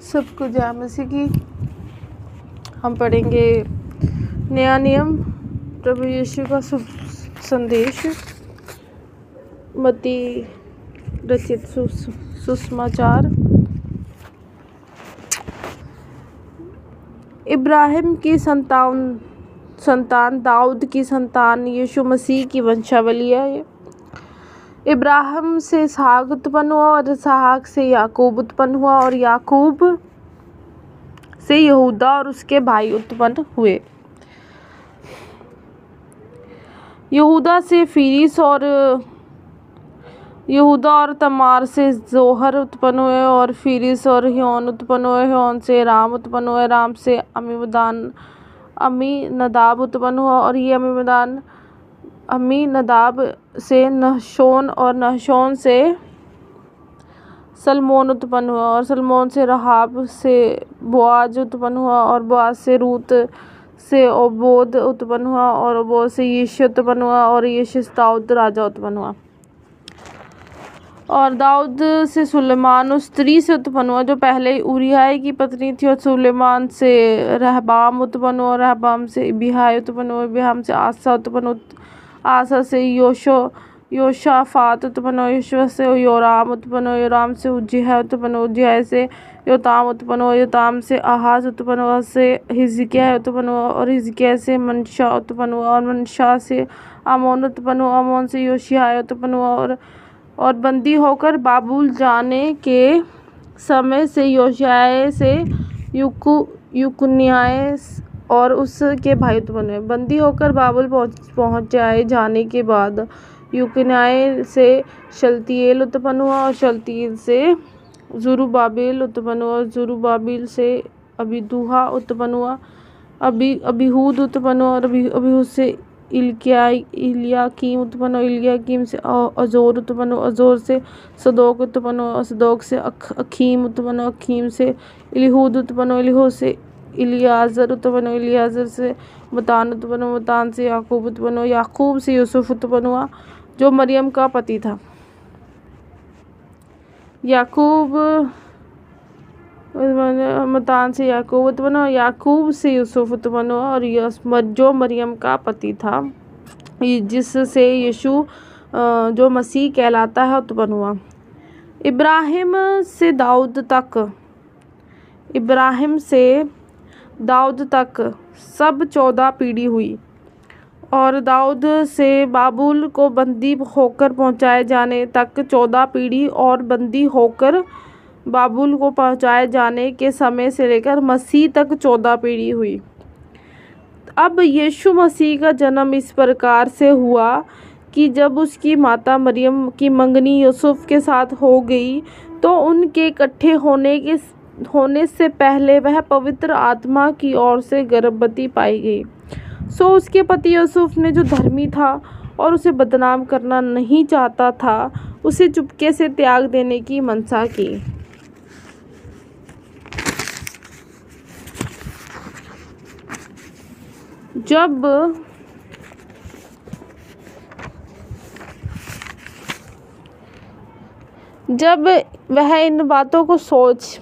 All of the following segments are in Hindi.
सबको जय मसीह की। हम पढ़ेंगे नया नियम, प्रभु यीशु का शुभ संदेश, मत्ती रचित सुसमाचार। इब्राहिम की संतान दाऊद की संतान यीशु मसीह की वंशावली है। इब्राहिम से इसहाक उत्पन्न हुआ और इसहाक से याकूब उत्पन्न हुआ और याकूब से यहूदा और उसके भाई उत्पन्न हुए। यहूदा से फिरिस और यहूदा और तमार से जोहर उत्पन्न हुए और फिरिस और ह्योन उत्पन्न हुए। ह्योन से राम उत्पन्न हुए। राम से अम्मीनदाब उत्पन्न हुआ और ये अम्मीनदाब से नहशोन और नहशोन से सलमोन उत्पन्न हुआ और सलमोन से रहाब से बोआज उत्पन्न हुआ और बोआज से रूत से ओबोद उत्पन्न हुआ और ओबोद से यिशै उत्पन्न हुआ और यिशै से दाऊद राजा उत्पन्न हुआ। और दाऊद से सुलेमान उस स्त्री से उत्पन्न हुआ जो पहले उरिय्याह की पत्नी थी और सुलेमान से रहबाम उत्पन्न हुआ। रहबाम से अबीहाय उत्पन्न हुआ। अबीहाम से आसा उत्पन्न हुआ। आसा से योशाफात उत्पन्न हुआ। योशा से योराम उत्पन्न हुआ। योराम से उज्जियाह उत्पन्न हुआ। उज्जियाह से योताम उत्पन्न हुआ। योताम से आहाज उत्पन्न हुआ। से हिजकिय्याह उत्पन्न हुआ और हिजकिय्याह से मनशा उत्पन्न हुआ और मनशा से आमोन उत्पन्न हुआ। आमोन से योशिय्याह उत्पन्न हुआ और बंदी होकर बाबुल जाने के समय से योशिय्याह से युकन्याह और उसके भाई उत्पन्न हुए। बंदी होकर बाबुल पहुँचाए जाने के बाद युकन्याह से शलतियेल उत्पन्न हुआ और शलतियेल से जुरुब्बाबिल उत्पन्न हुआ। जुरुब्बाबिल से अबीदूहा उत्पन्न हुआ। अबीहूद उत्पन्न हुआ और अबीहूद से इल्याकीम उत्पन्न हुआ। इल्याकीम से अजोर उत्पन्न हुआ। अजोर से सदोक उत्पन्न हुआ। सदोक से अखीम उत्पन्न हुआ। अखीम से इलीहूद उत्पन्न हुआ। इलीहूद से इलियाजर उत्पन्न हुआ। इलियाजर से मतान उत्पन्न हुआ। मतान से याकूब उत्पन्न हुआ। याकूब से यूसुफ उत्पन्न हुआ जो मरियम का पति था। मतान से याकूब उत्पन्न हुआ। याकूब से यूसुफ उत्पन्न हुआ और जो मरियम का पति था, जिससे यीशु जो मसीह कहलाता है उत्पन्न हुआ। इब्राहिम से दाऊद तक सब 14 पीढ़ी हुई और दाऊद से बाबुल को बंदी होकर पहुंचाए जाने तक 14 पीढ़ी और बंदी होकर बाबुल को पहुंचाए जाने के समय से लेकर मसीह तक 14 पीढ़ी हुई। अब यीशु मसीह का जन्म इस प्रकार से हुआ कि जब उसकी माता मरियम की मंगनी यूसुफ के साथ हो गई तो उनके इकट्ठे होने से पहले वह पवित्र आत्मा की ओर से गर्भवती पाई गई। सो उसके पति यूसुफ ने, जो धर्मी था और उसे बदनाम करना नहीं चाहता था, उसे चुपके से त्याग देने की मनसा की। जब वह इन बातों को सोच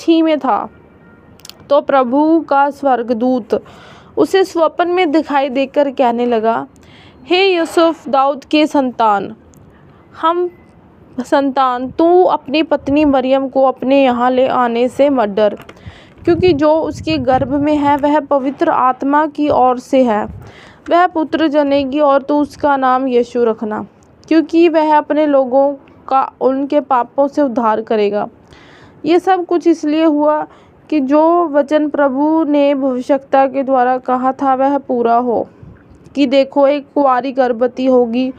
ही में था तो प्रभु का स्वर्गदूत उसे स्वप्न में दिखाई देकर कहने लगा, हे यूसुफ, दाऊद के संतान, तू अपनी पत्नी मरियम को अपने यहाँ ले आने से मत डर, क्योंकि जो उसके गर्भ में है वह पवित्र आत्मा की ओर से है। वह पुत्र जनेगी और तू उसका नाम यीशु रखना, क्योंकि वह अपने लोगों का उनके पापों से उद्धार करेगा। ये सब कुछ इसलिए हुआ कि जो वचन प्रभु ने भविष्यवक्ता के द्वारा कहा था वह पूरा हो, कि देखो, एक कुंवारी गर्भवती होगी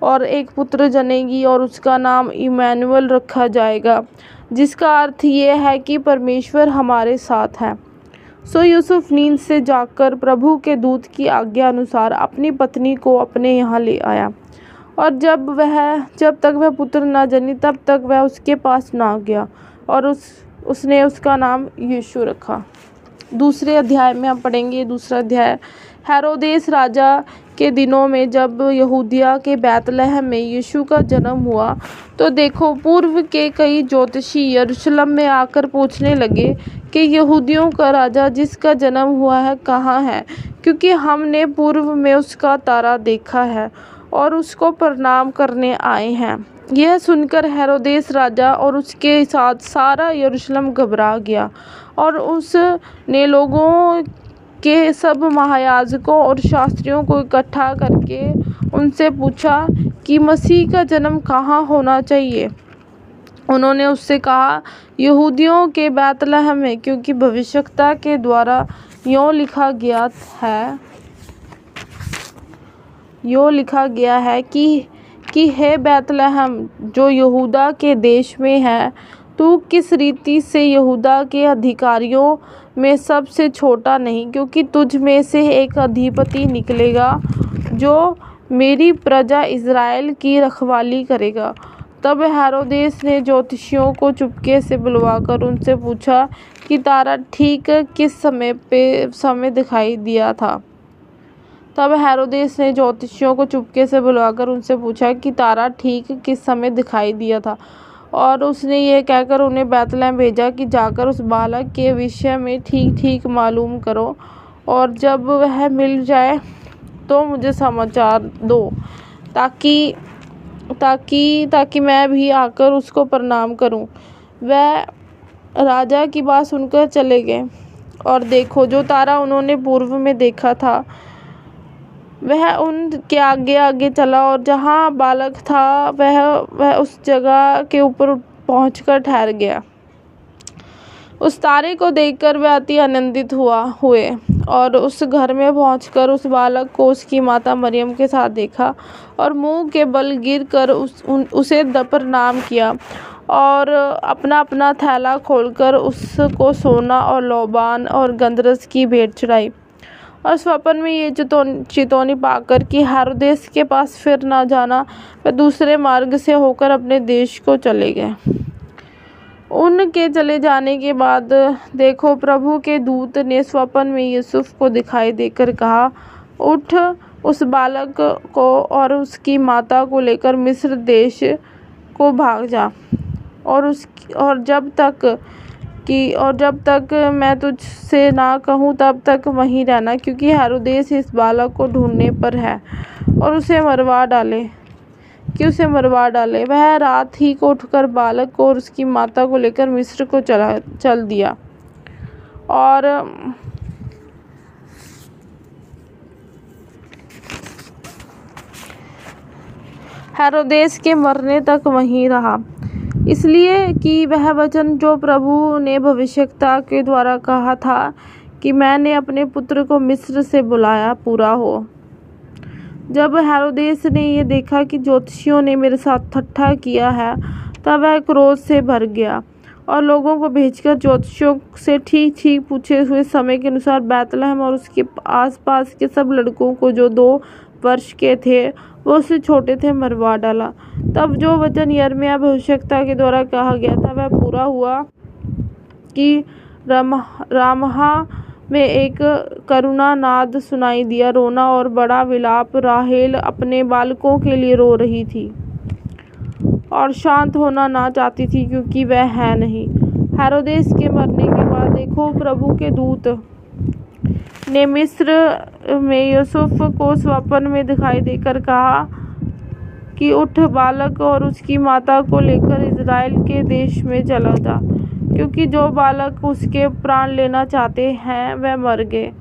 और एक पुत्र जनेगी और उसका नाम इम्मानुएल रखा जाएगा, जिसका अर्थ ये है कि परमेश्वर हमारे साथ है। सो यूसुफ नींद से जागकर प्रभु के दूत की आज्ञा अनुसार अपनी पत्नी को अपने यहाँ ले आया और जब तक वह पुत्र न जनी तब तक वह उसके पास ना गया और उसने उसका नाम यीशु रखा। दूसरे अध्याय में हम पढ़ेंगे। दूसरा अध्याय, हेरोदेस राजा के दिनों में जब यहूदिया के बैतलहम में यीशु का जन्म हुआ, तो देखो पूर्व के कई ज्योतिषी यरूशलेम में आकर पूछने लगे कि यहूदियों का राजा जिसका जन्म हुआ है कहाँ है, क्योंकि हमने पूर्व में उसका तारा देखा है और उसको प्रणाम करने आए हैं। यह सुनकर हेरोदेस राजा और उसके साथ सारा यरूशलेम घबरा गया, और उसने लोगों के सब महायाजकों और शास्त्रियों को इकट्ठा करके उनसे पूछा कि मसीह का जन्म कहाँ होना चाहिए। उन्होंने उससे कहा, यहूदियों के बैतलहम में, क्योंकि भविष्यवक्ता के द्वारा यूँ लिखा गया है कि हे बैतलहम जो यहूदा के देश में है, तू किस रीति से यहूदा के अधिकारियों में सबसे छोटा नहीं, क्योंकि तुझ में से एक अधिपति निकलेगा जो मेरी प्रजा इज़राइल की रखवाली करेगा। तब हेरोदेस ने ज्योतिषियों को चुपके से बुलवाकर उनसे पूछा कि तारा ठीक किस समय दिखाई दिया था। तब हेरोदेस ने ज्योतिषियों को चुपके से बुलवाकर उनसे पूछा कि तारा ठीक किस समय दिखाई दिया था, और उसने ये कहकर उन्हें बैतलहम भेजा कि जाकर उस बालक के विषय में ठीक मालूम करो, और जब वह मिल जाए तो मुझे समाचार दो, ताकि मैं भी आकर उसको प्रणाम करूं। वह राजा की बात सुनकर चले गए, और देखो जो तारा उन्होंने पूर्व में देखा था वह उनके आगे आगे चला, और जहाँ बालक था वह उस जगह के ऊपर पहुंचकर ठहर गया। उस तारे को देखकर वे अति आनंदित हुए, और उस घर में पहुंचकर उस बालक को उसकी माता मरियम के साथ देखा, और मुंह के बल गिरकर उसे प्रणाम किया, और अपना थैला खोलकर उसको सोना और लोबान और गंधरस की भेंट चढ़ाई। और स्वप्न में ये चितौनी पाकर कि हेरोदेस के पास फिर न जाना, वे दूसरे मार्ग से होकर अपने देश को चले गए। उनके चले जाने के बाद देखो प्रभु के दूत ने स्वप्न में यूसुफ को दिखाई देकर कहा, उठ, उस बालक को और उसकी माता को लेकर मिस्र देश को भाग जा, और जब तक मैं तुझसे ना कहूँ तब तक वहीं रहना, क्योंकि हेरोदेस इस बालक को ढूंढने पर है और उसे मरवा डाले। वह रात ही को उठकर बालक को और उसकी माता को लेकर मिस्र को चल दिया, और हेरोदेस के मरने तक वहीं रहा, इसलिए कि वह वचन जो प्रभु ने भविष्यवक्ता के द्वारा कहा था कि मैंने अपने पुत्र को मिस्र से बुलाया, पूरा हो। जब हेरोदेस ने ये देखा कि ज्योतिषियों ने मेरे साथ ठट्ठा किया है, तब वह क्रोध से भर गया, और लोगों को भेजकर ज्योतिषियों से ठीक पूछे हुए समय के अनुसार बैतलहम और उसके आसपास के सब लड़कों को जो 2 वर्ष के थे वो उससे छोटे थे मरवा डाला। तब जो वचन यिर्मयाह भविष्यवक्ता के द्वारा कहा गया था वह पूरा हुआ कि रामाह में एक करुणा नाद सुनाई दिया, रोना और बड़ा विलाप। राहेल अपने बालकों के लिए रो रही थी और शांत होना ना चाहती थी, क्योंकि वह है नहीं। हेरोदेस के मरने के बाद देखो प्रभु के दूत ने मिस्र में यूसुफ को स्वप्न में दिखाई देकर कहा कि उठ, बालक और उसकी माता को लेकर इज़राइल के देश में चला जा, क्योंकि जो बालक उसके प्राण लेना चाहते हैं वह मर गए।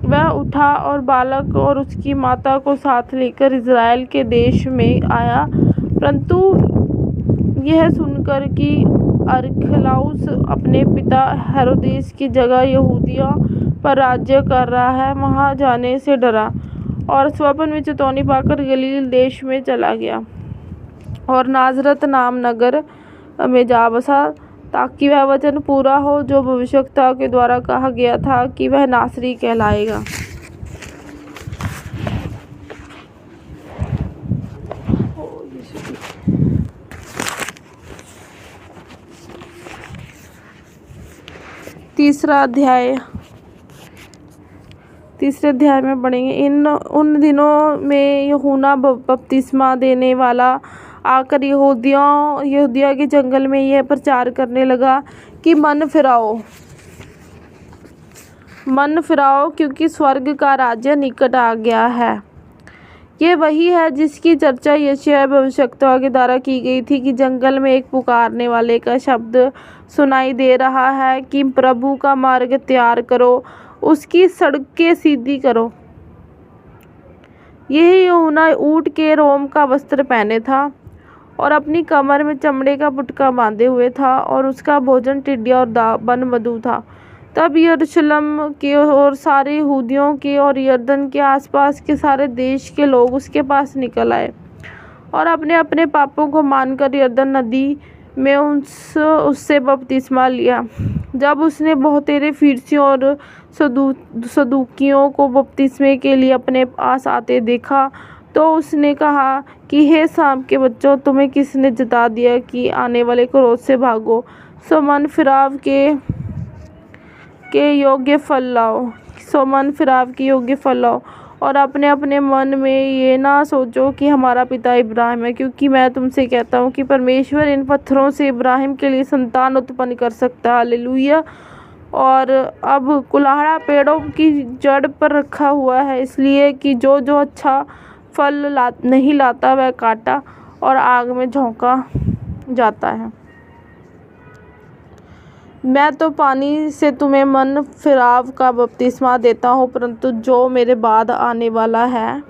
वह उठा और बालक और उसकी माता को साथ लेकर इज़राइल के देश में आया, परंतु यह सुनकर कि अरखलाउस अपने पिता हेरोदेस की जगह यहूदिया पर राज्य कर रहा है, वहाँ जाने से डरा, और स्वप्न में चेतावनी पाकर गलील देश में चला गया और नाजरत नाम नगर में जा बसा, ताकि वह वचन पूरा हो जो भविष्यवक्ता के द्वारा कहा गया था कि वह नासरी कहलाएगा। तीसरा अध्याय। तीसरे अध्याय में पढ़ेंगे। उन दिनों में यूहन्ना बपतिस्मा देने वाला आकर यहूदिया के जंगल में यह प्रचार करने लगा कि मन फिराओ क्योंकि स्वर्ग का राज्य निकट आ गया है। ये वही है जिसकी चर्चा यशायाह भविष्यवक्ता के द्वारा की गई थी कि जंगल में एक पुकारने वाले का शब्द सुनाई दे रहा है कि प्रभु का मार्ग तैयार करो, उसकी सड़कें सीधी करो। यही यूहन्ना ऊँट के रोम का वस्त्र पहने था और अपनी कमर में चमड़े का पुटका बांधे हुए था और उसका भोजन टिड्डियाँ और वन मधु था। तब यरूशलेम के और सारे यहूदियों के और यरदन के आसपास के सारे देश के लोग उसके पास निकल आए और अपने अपने पापों को मानकर यरदन नदी में उससे बपतिस्मा लिया। जब उसने बहुतेरे फरीसियों और सदूकियों को बपतिस्मे के लिए अपने पास आते देखा तो उसने कहा कि हे सांप के बच्चों, तुम्हें किसने जता दिया कि आने वाले क्रोध से भागो? सो मन फिराव के योग्य फल लाओ और अपने अपने मन में ये ना सोचो कि हमारा पिता इब्राहिम है, क्योंकि मैं तुमसे कहता हूँ कि परमेश्वर इन पत्थरों से इब्राहिम के लिए संतान उत्पन्न कर सकता है। हालेलुया। और अब कुल्हाड़ा पेड़ों की जड़ पर रखा हुआ है, इसलिए कि जो अच्छा फल नहीं लाता वह काटा और आग में झोंका जाता है। मैं तो पानी से तुम्हें मन फिराव का बपतिस्मा देता हूँ, परंतु जो मेरे बाद आने वाला है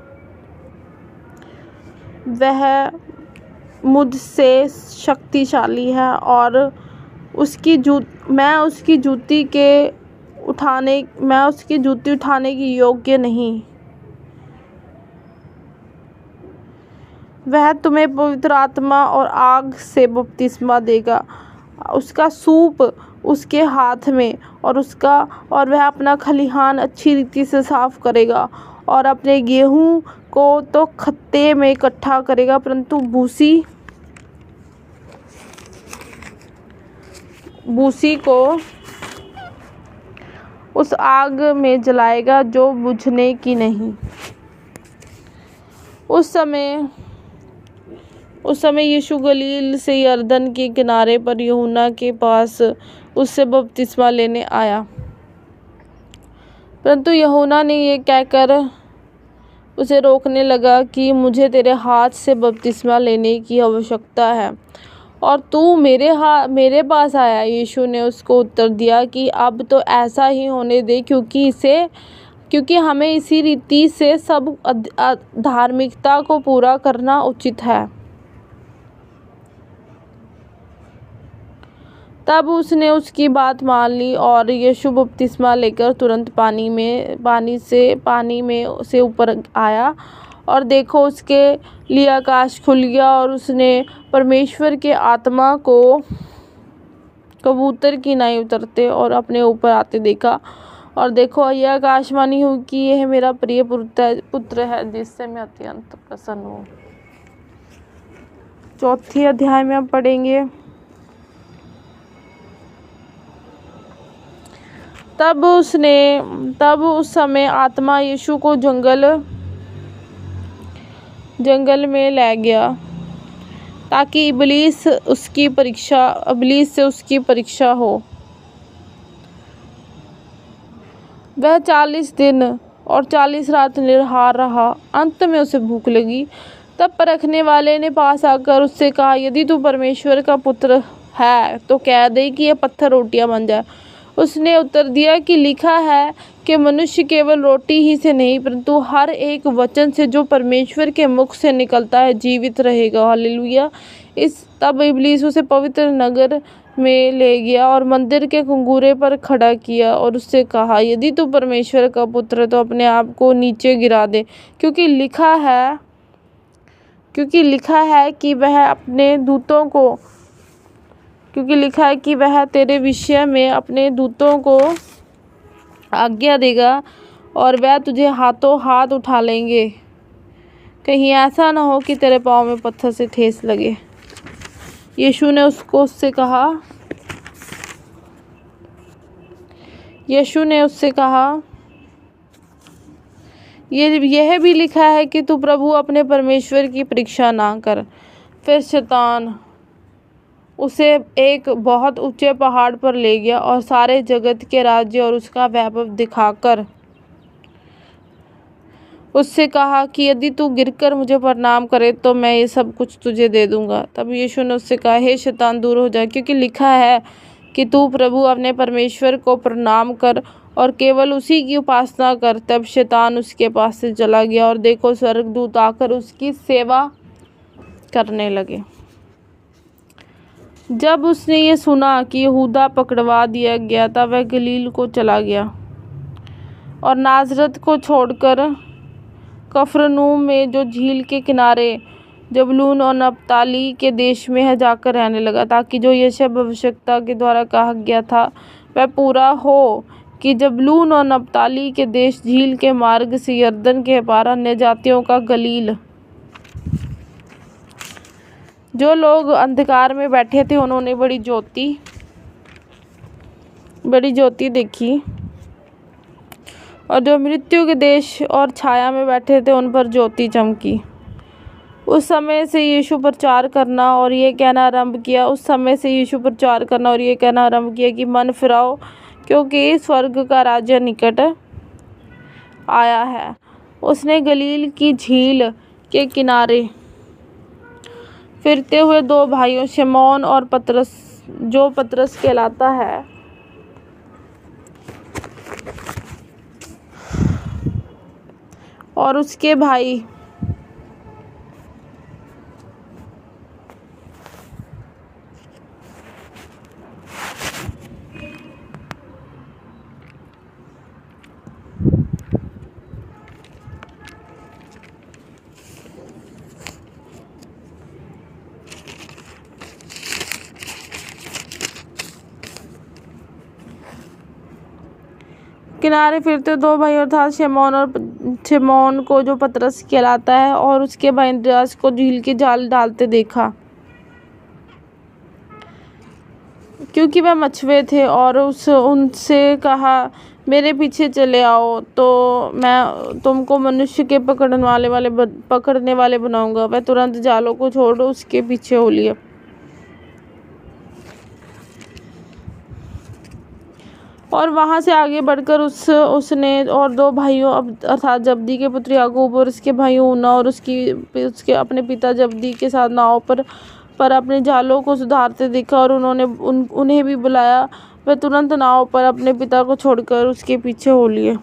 वह मुझसे शक्तिशाली है और मैं उसकी जूती उठाने की योग्य नहीं। वह तुम्हें पवित्र आत्मा और आग से बपतिस्मा देगा। उसका सूप उसके हाथ में और वह अपना खलिहान अच्छी रीति से साफ करेगा और अपने गेहूं को तो खत्ते में इकट्ठा करेगा, परंतु भूसी को उस आग में जलाएगा जो बुझने की नहीं। उस समय यीशु गलील से यरदन के किनारे पर यूहन्ना के पास उससे बपतिस्मा लेने आया, परंतु यूहन्ना ने ये कहकर उसे रोकने लगा कि मुझे तेरे हाथ से बपतिस्मा लेने की आवश्यकता है और तू मेरे पास आया। यीशु ने उसको उत्तर दिया कि अब तो ऐसा ही होने दे, क्योंकि हमें इसी रीति से सब धार्मिकता को पूरा करना उचित है। तब उसने उसकी बात मान ली और यीशु बपतिस्मा लेकर तुरंत पानी से ऊपर आया और देखो उसके लिए आकाश खुल गया और उसने परमेश्वर के आत्मा को कबूतर की नाई उतरते और अपने ऊपर आते देखा। और देखो यह आकाशवाणी हुई कि यह मेरा प्रिय पुत्र है जिससे मैं अत्यंत प्रसन्न हूँ। चौथे अध्याय में हम पढ़ेंगे। तब उस समय आत्मा यीशु को जंगल में ले गया ताकि इबलीस से उसकी परीक्षा हो। वह 40 दिन और 40 रात निराहार रहा। अंत में उसे भूख लगी। तब परखने वाले ने पास आकर उससे कहा, यदि तू परमेश्वर का पुत्र है तो कह दे कि ये पत्थर रोटियां बन जाए। उसने उत्तर दिया कि लिखा है कि मनुष्य केवल रोटी ही से नहीं परंतु हर एक वचन से जो परमेश्वर के मुख से निकलता है जीवित रहेगा। हालेलुया। तब इब्लीस उसे पवित्र नगर में ले गया और मंदिर के कुंगूरे पर खड़ा किया और उससे कहा, यदि तू परमेश्वर का पुत्र है तो अपने आप को नीचे गिरा दे, क्योंकि लिखा है कि वह तेरे विषय में अपने दूतों को आज्ञा देगा और वह तुझे हाथों हाथ उठा लेंगे, कहीं ऐसा ना हो कि तेरे पाँव में पत्थर से ठेस लगे। यीशु ने उससे कहा यह भी लिखा है कि तू प्रभु अपने परमेश्वर की परीक्षा ना कर। फिर शैतान उसे एक बहुत ऊंचे पहाड़ पर ले गया और सारे जगत के राज्य और उसका वैभव दिखाकर उससे कहा कि यदि तू गिरकर मुझे प्रणाम करे तो मैं ये सब कुछ तुझे दे दूंगा। तब यीशु ने उससे कहा, हे शैतान दूर हो जा, क्योंकि लिखा है कि तू प्रभु अपने परमेश्वर को प्रणाम कर और केवल उसी की उपासना कर। तब शैतान उसके पास से चला गया और देखो स्वर्गदूत आकर उसकी सेवा करने लगे। जब उसने ये सुना कि यहूदा पकड़वा दिया गया तब वह गलील को चला गया और नाजरत को छोड़कर कफरनहूम में जो झील के किनारे जबूलून और नप्ताली के देश में है जाकर रहने लगा, ताकि जो यशायाह भविष्यद्वक्ता के द्वारा कहा गया था वह पूरा हो कि जबूलून और नप्ताली के देश झील के मार्ग से यरदन के पार अन्य जातियों का गलील। जो लोग अंधकार में बैठे थे उन्होंने बड़ी ज्योति देखी, और जो मृत्यु के देश और छाया में बैठे थे उन पर ज्योति चमकी। उस समय से यीशु प्रचार करना और ये कहना आरंभ किया कि मन फिराओ, क्योंकि स्वर्ग का राज्य निकट आया है। उसने गलील की झील के किनारे फिरते हुए दो भाइयों शमौन और पतरस, जो पतरस कहलाता है, और उसके भाई किनारे फिरते दो भाई अर्थात शमौन को जो पतरस कहलाता है और उसके भाई अंद्रयास को झील के जाल डालते देखा, क्योंकि वह मछुए थे, और उनसे कहा, मेरे पीछे चले आओ तो मैं तुमको मनुष्य के पकड़ने वाले बनाऊंगा। वह तुरंत जालों को छोड़ उसके पीछे हो लिए। और वहां से आगे बढ़कर उसने और दो भाइयों अर्थात जब्दी के पुत्र याकूब और उसके भाई यूहन्ना और उसके अपने पिता जब्दी के साथ नाव पर अपने जालों को सुधारते देखा, और उन्हें भी बुलाया। वे तुरंत नाव पर अपने पिता को छोड़कर उसके पीछे हो लिए।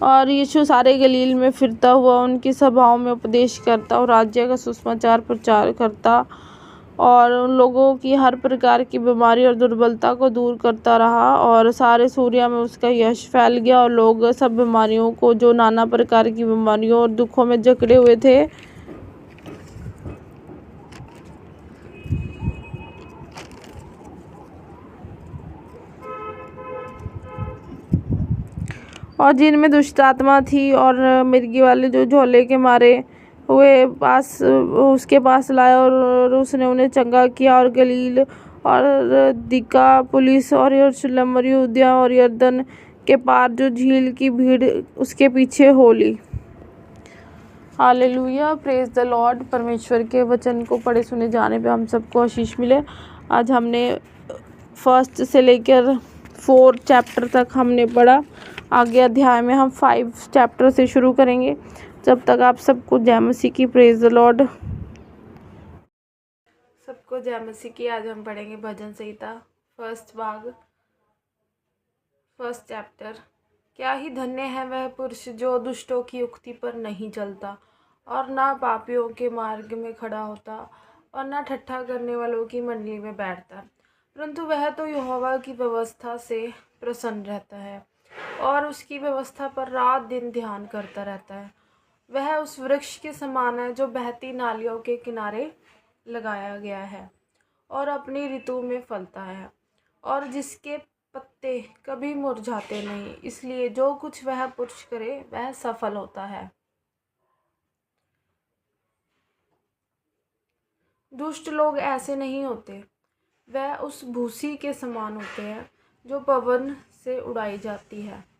और यीशु सारे गलील में फिरता हुआ उनकी सभाओं में उपदेश करता और राज्य का सुसमाचार प्रचार करता और उन लोगों की हर प्रकार की बीमारी और दुर्बलता को दूर करता रहा। और सारे सूर्या में उसका यश फैल गया और लोग सब बीमारियों को, जो नाना प्रकार की बीमारियों और दुखों में जकड़े हुए थे, और जिनमें दुष्ट आत्मा थी, और मिर्गी वाले जो झोले के मारे हुए उसके पास लाया और उसने उन्हें चंगा किया। और गलील और दिकापुलिस और यरूशलेम और यहूदिया और यरदन के पार जो झील की भीड़ उसके पीछे हो ली। Hallelujah, praise the Lord. परमेश्वर के वचन को पढ़े सुने जाने पे हम सबको आशीष मिले। आज हमने 1 से लेकर 4 चैप्टर तक हमने पढ़ा। आगे अध्याय में हम 5 चैप्टर से शुरू करेंगे। जब तक आप सबको जय मसीह की, प्रेज द लॉर्ड। सबको जय मसीह की। आज हम पढ़ेंगे भजन संहिता फर्स्ट चैप्टर। क्या ही धन्य है वह पुरुष जो दुष्टों की युक्ति पर नहीं चलता और ना पापियों के मार्ग में खड़ा होता और ना ठट्ठा करने वालों की मंडली में बैठता, परंतु वह तो यहोवा की व्यवस्था से प्रसन्न रहता है और उसकी व्यवस्था पर रात दिन ध्यान करता रहता है। वह उस वृक्ष के समान है जो बहती नालियों के किनारे लगाया गया है और अपनी ऋतु में फलता है, और जिसके पत्ते कभी मुरझाते नहीं। इसलिए जो कुछ वह पुरुष करे वह सफल होता है। दुष्ट लोग ऐसे नहीं होते, वह उस भूसी के समान होते हैं जो पवन से उड़ाई जाती है।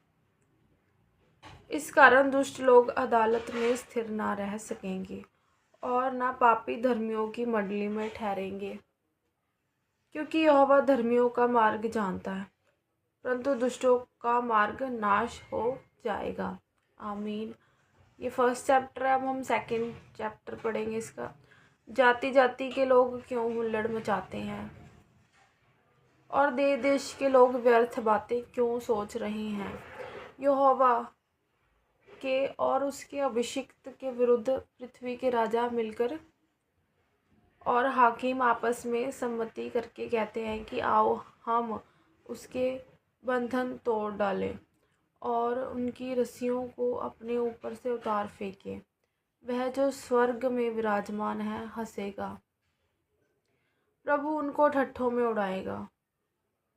इस कारण दुष्ट लोग अदालत में स्थिर ना रह सकेंगे और ना पापी धर्मियों की मंडली में ठहरेंगे, क्योंकि यहोवा धर्मियों का मार्ग जानता है, परंतु दुष्टों का मार्ग नाश हो जाएगा। आमीन। ये फर्स्ट चैप्टर है। अब हम सेकंड चैप्टर पढ़ेंगे इसका। जाति जाति के लोग क्यों हुल्लड़ मचाते हैं और देश देश के लोग व्यर्थ बातें क्यों सोच रहे हैं। यहोवा के और उसके अभिषिक्त के विरुद्ध पृथ्वी के राजा मिलकर और हाकिम आपस में सम्मति करके कहते हैं कि आओ हम उसके बंधन तोड़ डालें और उनकी रस्सियों को अपने ऊपर से उतार फेंकें। वह जो स्वर्ग में विराजमान है हंसेगा, प्रभु उनको ठट्ठों में उड़ाएगा।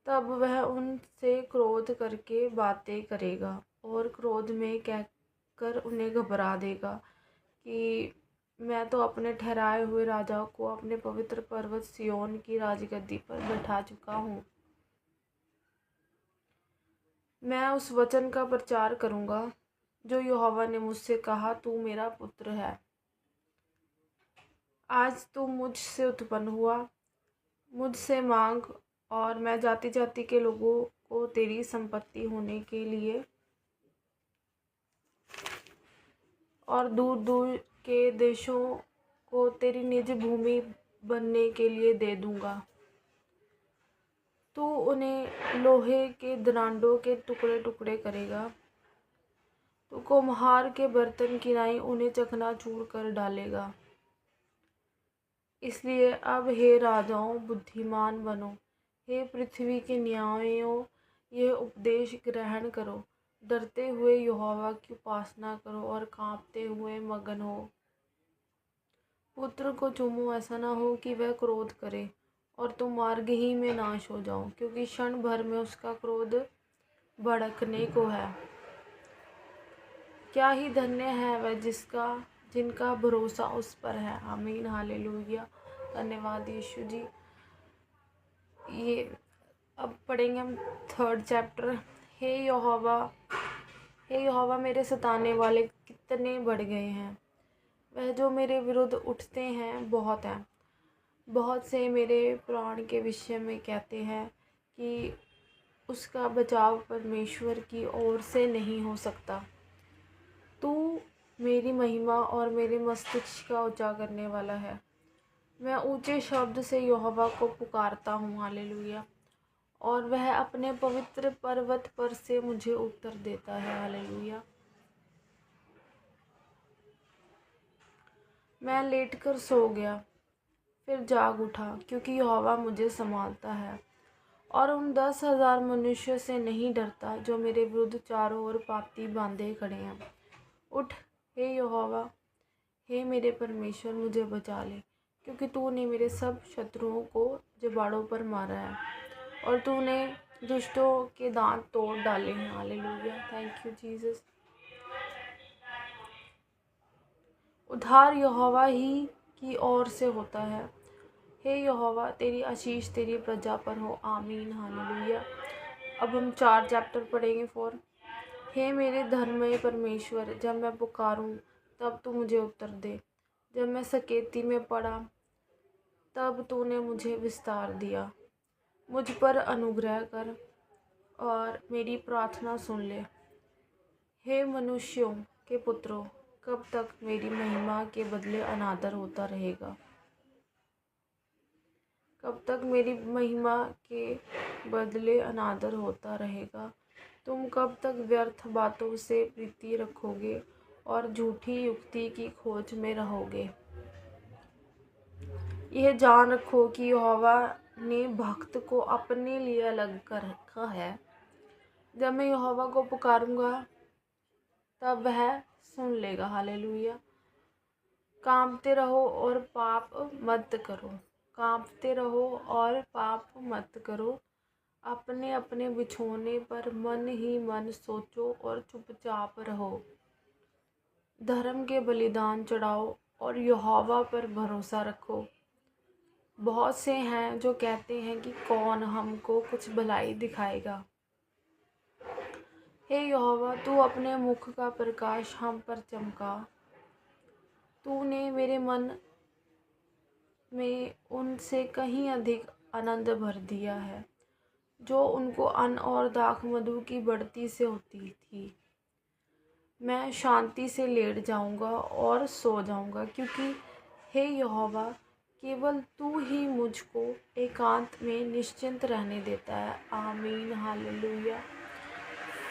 तब वह उनसे क्रोध करके बातें करेगा और क्रोध में कहकर उन्हें घबरा देगा कि मैं तो अपने ठहराए हुए राजा को अपने पवित्र पर्वत सिय्योन की राजगद्दी पर बैठा चुका हूँ। मैं उस वचन का प्रचार करूँगा जो यहोवा ने मुझसे कहा, तू मेरा पुत्र है, आज तू मुझसे उत्पन्न हुआ। मुझसे मांग और मैं जाति जाति के लोगों को तेरी संपत्ति होने के लिए और दूर दूर के देशों को तेरी निज भूमि बनने के लिए दे दूंगा। तू उन्हें लोहे के दरांडों के टुकड़े टुकड़े करेगा। तू कुम्हार के बर्तन की नाई उन्हें चकनाचूर कर डालेगा। इसलिए अब हे राजाओं बुद्धिमान बनो, हे पृथ्वी के न्यायों यह उपदेश ग्रहण करो। डरते हुए यहोवा की उपासना करो और कांपते हुए मगन हो। पुत्र को चूमो, ऐसा ना हो कि वह क्रोध करे और तुम मार्ग ही में नाश हो जाओ, क्योंकि क्षण भर में उसका क्रोध भड़कने को है। क्या ही धन्य है वह जिनका भरोसा उस पर है। आमीन। हालेलुया। धन्यवाद यीशु जी। ये अब पढ़ेंगे हम थर्ड चैप्टर। हे यहोवा मेरे सताने वाले कितने बढ़ गए हैं। वह जो मेरे विरुद्ध उठते हैं बहुत हैं। बहुत से मेरे प्राण के विषय में कहते हैं कि उसका बचाव परमेश्वर की ओर से नहीं हो सकता। तू मेरी महिमा और मेरे मस्तिष्क का ऊंचा करने वाला है। मैं ऊंचे शब्द से यहोवा को पुकारता हूँ। हालेलुया। और वह अपने पवित्र पर्वत पर से मुझे उत्तर देता है। हालेलुया। मैं लेटकर सो गया, फिर जाग उठा, क्योंकि यहोवा मुझे संभालता है और उन 10,000 मनुष्यों से नहीं डरता जो मेरे विरुद्ध चारों ओर पाती बांधे खड़े हैं। उठ हे यहोवा, हे मेरे परमेश्वर, मुझे बचा ले, क्योंकि तूने मेरे सब शत्रुओं को जबाड़ों पर मारा है और तूने दुष्टों के दांत तोड़ डाले हैं। हालेलुया। Thank you Jesus. उद्धार यहोवा ही की ओर से होता है। हे यहोवा, तेरी आशीष तेरी प्रजा पर हो। आमीन। हालेलुया। अब हम 4 चैप्टर पढ़ेंगे। 4। हे मेरे धर्ममय परमेश्वर, जब मैं पुकारूं तब तू मुझे उत्तर दे। जब मैं सकेती में पड़ा तब तूने मुझे विस्तार दिया। मुझ पर अनुग्रह कर और मेरी प्रार्थना सुन ले। हे मनुष्यों के पुत्रों, कब तक मेरी महिमा के बदले अनादर होता रहेगा। कब तक मेरी महिमा के बदले अनादर होता रहेगा। तुम कब तक व्यर्थ बातों से प्रीति रखोगे और झूठी युक्ति की खोज में रहोगे। यह जान रखो कि यहोवा ने भक्त को अपने लिए अलग कर रखा है। जब मैं यहोवा को पुकारूंगा तब वह सुन लेगा। हालेलुया। कांपते रहो और पाप मत करो। कांपते रहो और पाप मत करो। अपने अपने बिछोने पर मन ही मन सोचो और चुपचाप रहो। धर्म के बलिदान चढ़ाओ और यहोवा पर भरोसा रखो। बहुत से हैं जो कहते हैं कि कौन हमको कुछ भलाई दिखाएगा। हे यहोवा, तू अपने मुख का प्रकाश हम पर चमका। तूने मेरे मन में उनसे कहीं अधिक आनंद भर दिया है, जो उनको अन्न और दाख मधु की बढ़ती से होती थी। मैं शांति से लेट जाऊंगा और सो जाऊंगा, क्योंकि हे यहोवा, केवल तू ही मुझको एकांत में निश्चिंत रहने देता है। आमीन, हालेलुया।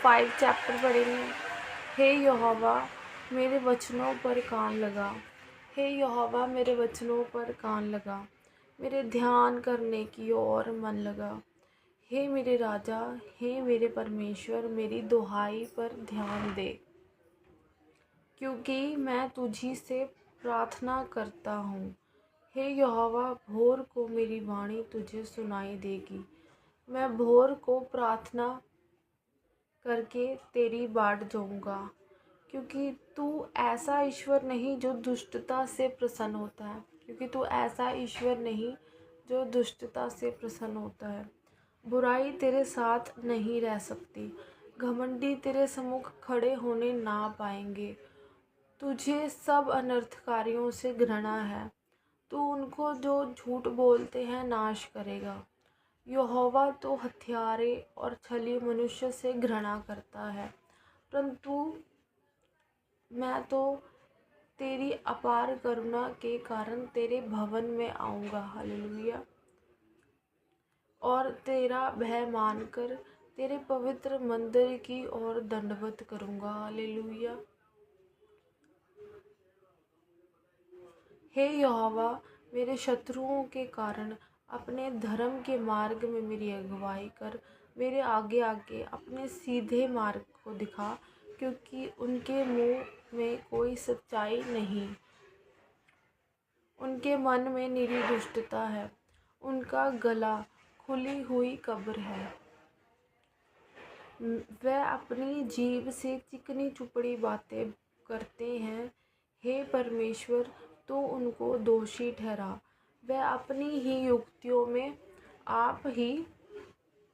5 चैप्टर पढ़ेंगे। हे यहोवा, मेरे वचनों पर कान लगा। हे यहोवा, मेरे वचनों पर कान लगा, मेरे ध्यान करने की ओर मन लगा। हे मेरे राजा, हे मेरे परमेश्वर, मेरी दुहाई पर ध्यान दे, क्योंकि मैं तुझी से प्रार्थना करता हूँ। हे यहोवा, भोर को मेरी वाणी तुझे सुनाई देगी। मैं भोर को प्रार्थना करके तेरी बाट जाऊँगा, क्योंकि तू ऐसा ईश्वर नहीं जो दुष्टता से प्रसन्न होता है। क्योंकि तू ऐसा ईश्वर नहीं जो दुष्टता से प्रसन्न होता है। बुराई तेरे साथ नहीं रह सकती, घमंडी तेरे सम्मुख खड़े होने ना पाएंगे। तुझे सब अनर्थकारियों से घृणा है, तू उनको जो झूठ बोलते हैं नाश करेगा। यहोवा तो हत्यारे और छली मनुष्य से घृणा करता है, परंतु मैं तो तेरी अपार करुणा के कारण तेरे भवन में आऊँगा। हालेलुया। और तेरा भय मानकर तेरे पवित्र मंदिर की ओर दंडवत करूँगा। हालेलुया। हे यहोवा, मेरे शत्रुओं के कारण अपने धर्म के मार्ग में मेरी अगुवाई कर। मेरे आगे आगे अपने सीधे मार्ग को दिखा, क्योंकि उनके मुंह में कोई सच्चाई नहीं। उनके मन में निरी दुष्टता है, उनका गला खुली हुई कब्र है। वह अपनी जीभ से चिकनी चुपड़ी बातें करते हैं। हे परमेश्वर, तो उनको दोषी ठहरा। वह अपनी ही युक्तियों में आप ही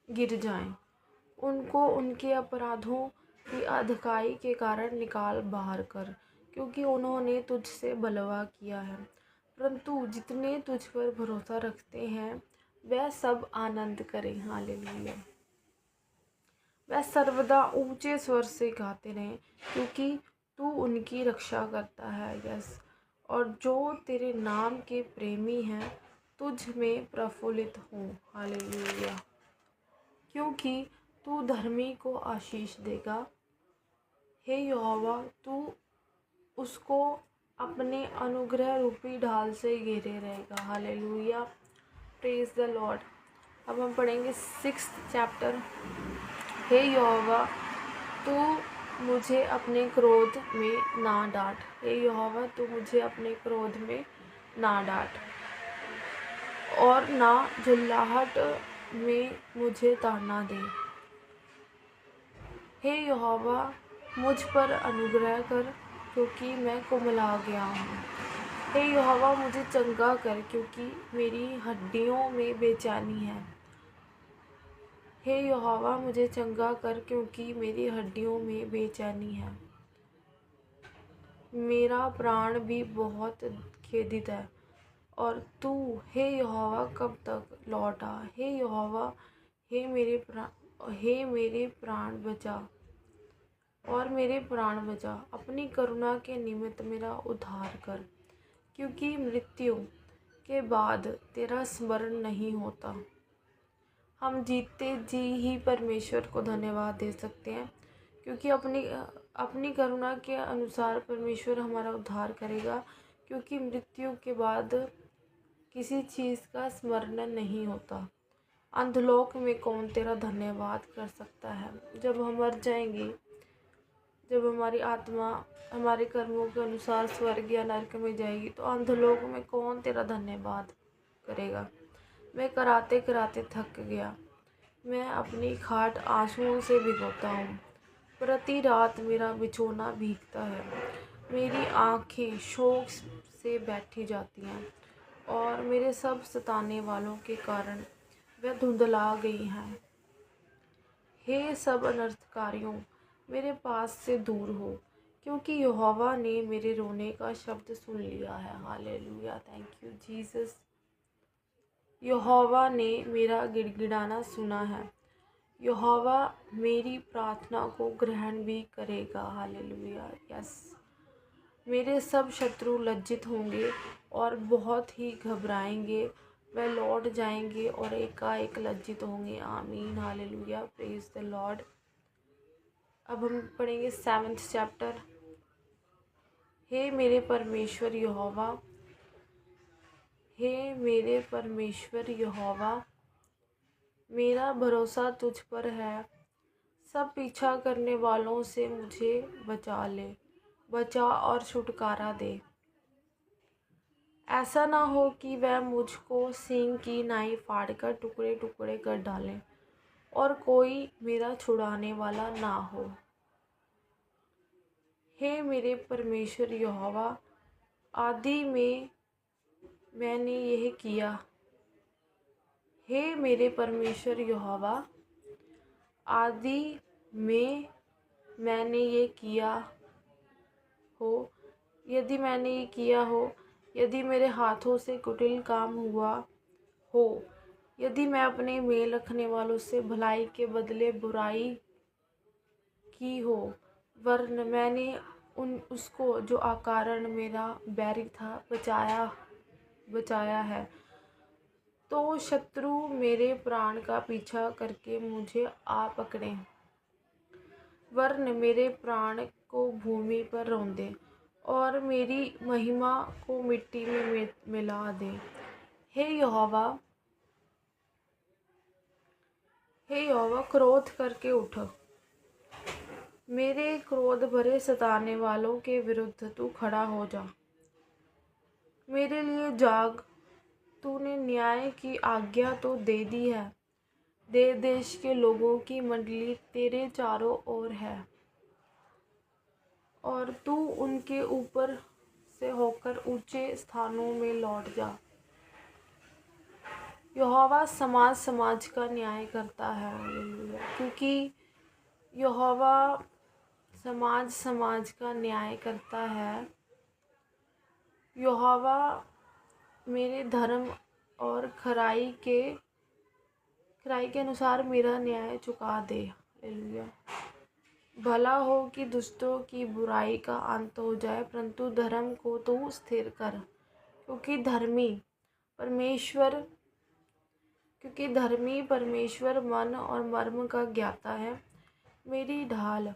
गिर जाएं। उनको उनके अपराधों की अधिकाई के कारण निकाल बाहर कर, क्योंकि उन्होंने तुझसे बलवा किया है। परंतु जितने तुझ पर भरोसा रखते हैं वह सब आनंद करें। हालेलुया। वह सर्वदा ऊंचे स्वर से गाते रहें, क्योंकि तू उनकी रक्षा करता है। यस। और जो तेरे नाम के प्रेमी हैं तुझ में प्रफुल्लित हों। हालेलुया। क्योंकि तू धर्मी को आशीष देगा। हे यहोवा, तू उसको अपने अनुग्रह रूपी ढाल से घेरे रहेगा। हालेलुया। Praise the Lord. अब हम पढ़ेंगे 6th चैप्टर। हे यहोवा, तू मुझे अपने क्रोध में ना डांट। हे यहोवा, तू मुझे अपने क्रोध में ना डांट और ना झुल्लाहट में मुझे ताड़ना दे। हे यहोवा, मुझ पर अनुग्रह कर, क्योंकि मैं कुमला गया हूँ। हे यहोवा, मुझे चंगा कर, क्योंकि मेरी हड्डियों में बेचैनी है। हे यहोवा, मुझे चंगा कर, क्योंकि मेरी हड्डियों में बेचैनी है। मेरा प्राण भी बहुत खेदित है। और तू हे यहोवा कब तक लौटा। हे यहोवा, हे मेरे प्राण बचा और मेरे प्राण बचा। अपनी करुणा के निमित्त मेरा उद्धार कर, क्योंकि मृत्यु के बाद तेरा स्मरण नहीं होता। हम जीते जी ही परमेश्वर को धन्यवाद दे सकते हैं, क्योंकि अपनी करुणा के अनुसार परमेश्वर हमारा उद्धार करेगा, क्योंकि मृत्यु के बाद किसी चीज़ का स्मरण नहीं होता। अंधलोक में कौन तेरा धन्यवाद कर सकता है। जब हम मर जाएंगे, जब हमारी आत्मा हमारे कर्मों के अनुसार स्वर्ग या नरक में जाएगी, तो अंधलोक में कौन तेरा धन्यवाद करेगा। मैं कराते कराते थक गया, मैं अपनी खाट आंसुओं से भिगोता हूँ। प्रति रात मेरा बिछौना भीगता है, मेरी आँखें शोक से बैठी जाती हैं और मेरे सब सताने वालों के कारण वह धुंधला गई हैं। हे सब अनर्थकारियों, मेरे पास से दूर हो, क्योंकि यहोवा ने मेरे रोने का शब्द सुन लिया है। Hallelujah, thank you Jesus. यहोवा ने मेरा गिड़गिड़ाना सुना है। यहोवा मेरी प्रार्थना को ग्रहण भी करेगा। Hallelujah, yes. मेरे सब शत्रु लज्जित होंगे और बहुत ही घबराएंगे। वह लौट जाएंगे और एकाएक लज्जित होंगे। आमीन, हालेलुया, प्रेज द लॉर्ड। अब हम पढ़ेंगे 7th चैप्टर। हे मेरे परमेश्वर यहोवा, हे मेरे परमेश्वर यहोवा, मेरा भरोसा तुझ पर है। सब पीछा करने वालों से मुझे बचा ले, बचा और छुटकारा दे। ऐसा ना हो कि वह मुझको सींग की नाई फाड़कर टुकड़े टुकड़े कर डालें और कोई मेरा छुड़ाने वाला ना हो। हे मेरे परमेश्वर यहोवा, आदि में मैंने यह किया। हे मेरे परमेश्वर यहोवा, आदि में मैंने ये किया हो, यदि मैंने ये किया हो, यदि मेरे हाथों से कुटिल काम हुआ हो, यदि मैं अपने मेल रखने वालों से भलाई के बदले बुराई की हो, वरन मैंने उसको जो अकारण मेरा बैरी था बचाया है, तो शत्रु मेरे प्राण का पीछा करके मुझे आ पकड़े, वरन मेरे प्राण को भूमि पर रौंदे और मेरी महिमा को मिट्टी में मिला दे। हे यहोवा, क्रोध करके उठ। मेरे क्रोध भरे सताने वालों के विरुद्ध तू खड़ा हो जा। मेरे लिए जाग। तूने न्याय की आज्ञा तो दे दी है। देश के लोगों की मंडली तेरे चारों ओर है और तू उनके ऊपर से होकर ऊंचे स्थानों में लौट जा। यहोवा समाज का न्याय करता है। क्योंकि यहोवा समाज का न्याय करता है। यहोवा मेरे धर्म और खराई के अनुसार मेरा न्याय चुका दे। हालेलुया। भला हो कि दुष्टों की बुराई का अंत हो जाए, परंतु धर्म को तू स्थिर कर। क्योंकि धर्मी परमेश्वर मन और मर्म का ज्ञाता है। मेरी ढाल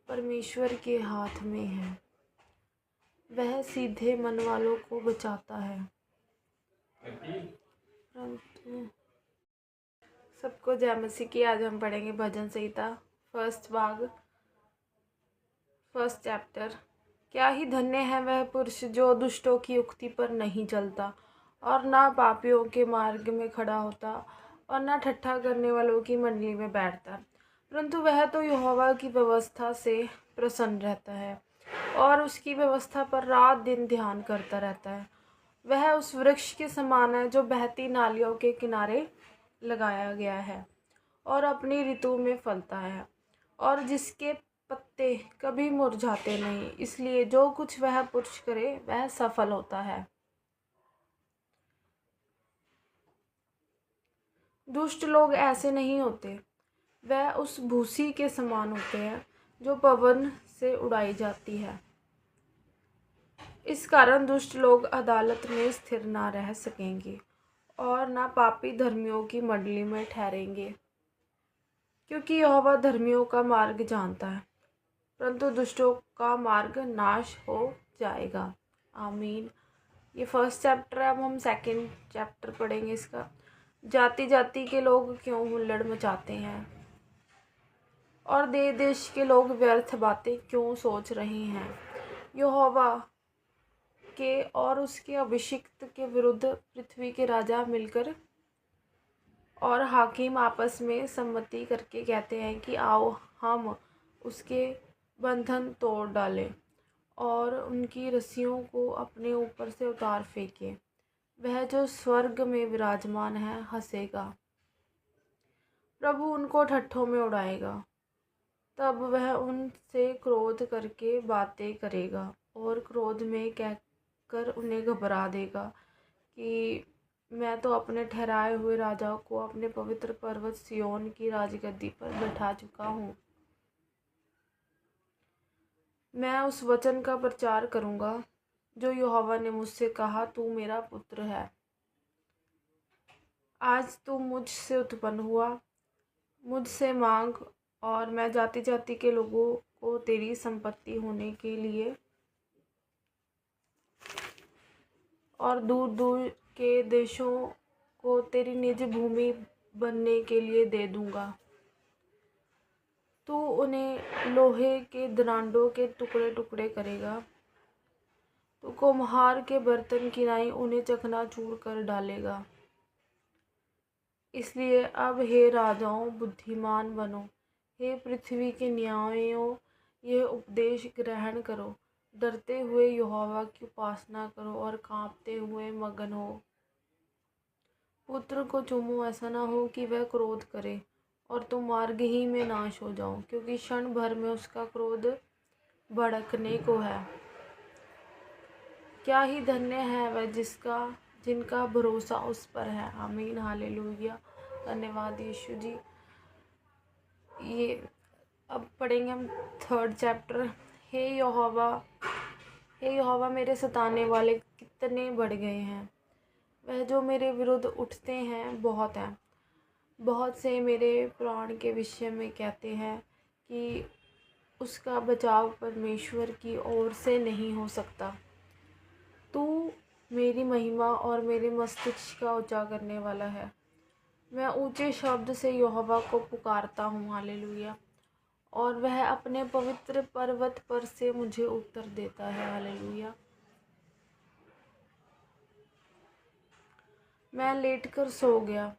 परमेश्वर के हाथ में है, वह सीधे मन वालों को बचाता है। परंतु सबको जय मसीह की। आज हम पढ़ेंगे भजन संहिता फर्स्ट चैप्टर। क्या ही धन्य है वह पुरुष जो दुष्टों की युक्ति पर नहीं चलता और ना पापियों के मार्ग में खड़ा होता और ना ठट्ठा करने वालों की मंडली में बैठता, परंतु वह तो यहोवा की व्यवस्था से प्रसन्न रहता है और उसकी व्यवस्था पर रात दिन ध्यान करता रहता है। वह उस वृक्ष के समान है जो बहती नालियों के किनारे लगाया गया है और अपनी ऋतु में फलता है और जिसके पत्ते कभी मुरझाते नहीं। इसलिए जो कुछ वह पुरुष करे वह सफल होता है। दुष्ट लोग ऐसे नहीं होते, वह उस भूसी के समान होते हैं जो पवन से उड़ाई जाती है। इस कारण दुष्ट लोग अदालत में स्थिर ना रह सकेंगे और ना पापी धर्मियों की मंडली में ठहरेंगे। क्योंकि यहोवा धर्मियों का मार्ग जानता है, परंतु दुष्टों का मार्ग नाश हो जाएगा। आमीन। ये फर्स्ट चैप्टर है। अब हम 2nd चैप्टर पढ़ेंगे इसका। जाति जाति के लोग क्यों हुल्लड़ मचाते हैं और देश के लोग व्यर्थ बातें क्यों सोच रहे हैं। यहोवा के और उसके अभिषिक्त के विरुद्ध पृथ्वी के राजा मिलकर और हाकिम आपस में सम्मति करके कहते हैं कि आओ हम उसके बंधन तोड़ डालें और उनकी रस्सियों को अपने ऊपर से उतार फेंकें। वह जो स्वर्ग में विराजमान है हंसेगा, प्रभु उनको ठट्ठों में उड़ाएगा। तब वह उनसे क्रोध करके बातें करेगा और क्रोध में कहकर उन्हें घबरा देगा कि मैं तो अपने ठहराए हुए राजा को अपने पवित्र पर्वत सिय्योन की राजगद्दी पर बैठा चुका हूँ। मैं उस वचन का प्रचार करूँगा जो यहोवा ने मुझसे कहा, तू मेरा पुत्र है, आज तू मुझसे उत्पन्न हुआ। मुझसे मांग और मैं जाति जाति के लोगों को तेरी संपत्ति होने के लिए और दूर दूर के देशों को तेरी निज भूमि बनने के लिए दे दूंगा। तू उन्हें लोहे के दरांडों के टुकड़े टुकड़े करेगा। तू कुम्हार के बर्तन की नाई उन्हें चकनाचूर कर डालेगा। इसलिए अब हे राजाओं, बुद्धिमान बनो, हे पृथ्वी के न्यायों, यह उपदेश ग्रहण करो। डरते हुए यहोवा की उपासना करो और कांपते हुए मगन हो। पुत्र को चूमो, ऐसा ना हो कि वह क्रोध करे और तुम मार्ग ही में नाश हो जाओ, क्योंकि क्षण भर में उसका क्रोध भड़कने को है। क्या ही धन्य है वह जिनका भरोसा उस पर है। आमीन, हालेलुया, धन्यवाद यीशु जी। ये अब पढ़ेंगे हम 3rd चैप्टर। हे यहोवा, मेरे सताने वाले कितने बढ़ गए हैं। वह जो मेरे विरुद्ध उठते हैं बहुत हैं। बहुत से मेरे प्राण के विषय में कहते हैं कि उसका बचाव परमेश्वर की ओर से नहीं हो सकता। तू मेरी महिमा और मेरे मस्तिष्क का ऊंचा करने वाला है। मैं ऊंचे शब्द से यहोवा को पुकारता हूँ, हालेलुया, और वह अपने पवित्र पर्वत पर से मुझे उत्तर देता है, हालेलुया। मैं लेटकर सो गया,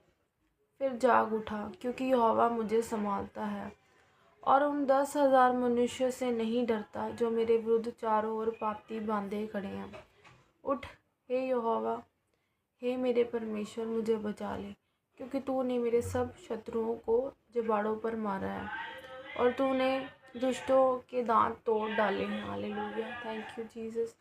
फिर जाग उठा, क्योंकि यहोवा मुझे संभालता है और उन 10,000 मनुष्य से नहीं डरता जो मेरे विरुद्ध चारों ओर पाती बांधे खड़े हैं। उठ हे यहोवा, हे मेरे परमेश्वर, मुझे बचा ले, क्योंकि तूने मेरे सब शत्रुओं को जबाड़ों पर मारा है और तूने दुष्टों के दांत तोड़ डाले हैं। Hallelujah, thank you Jesus.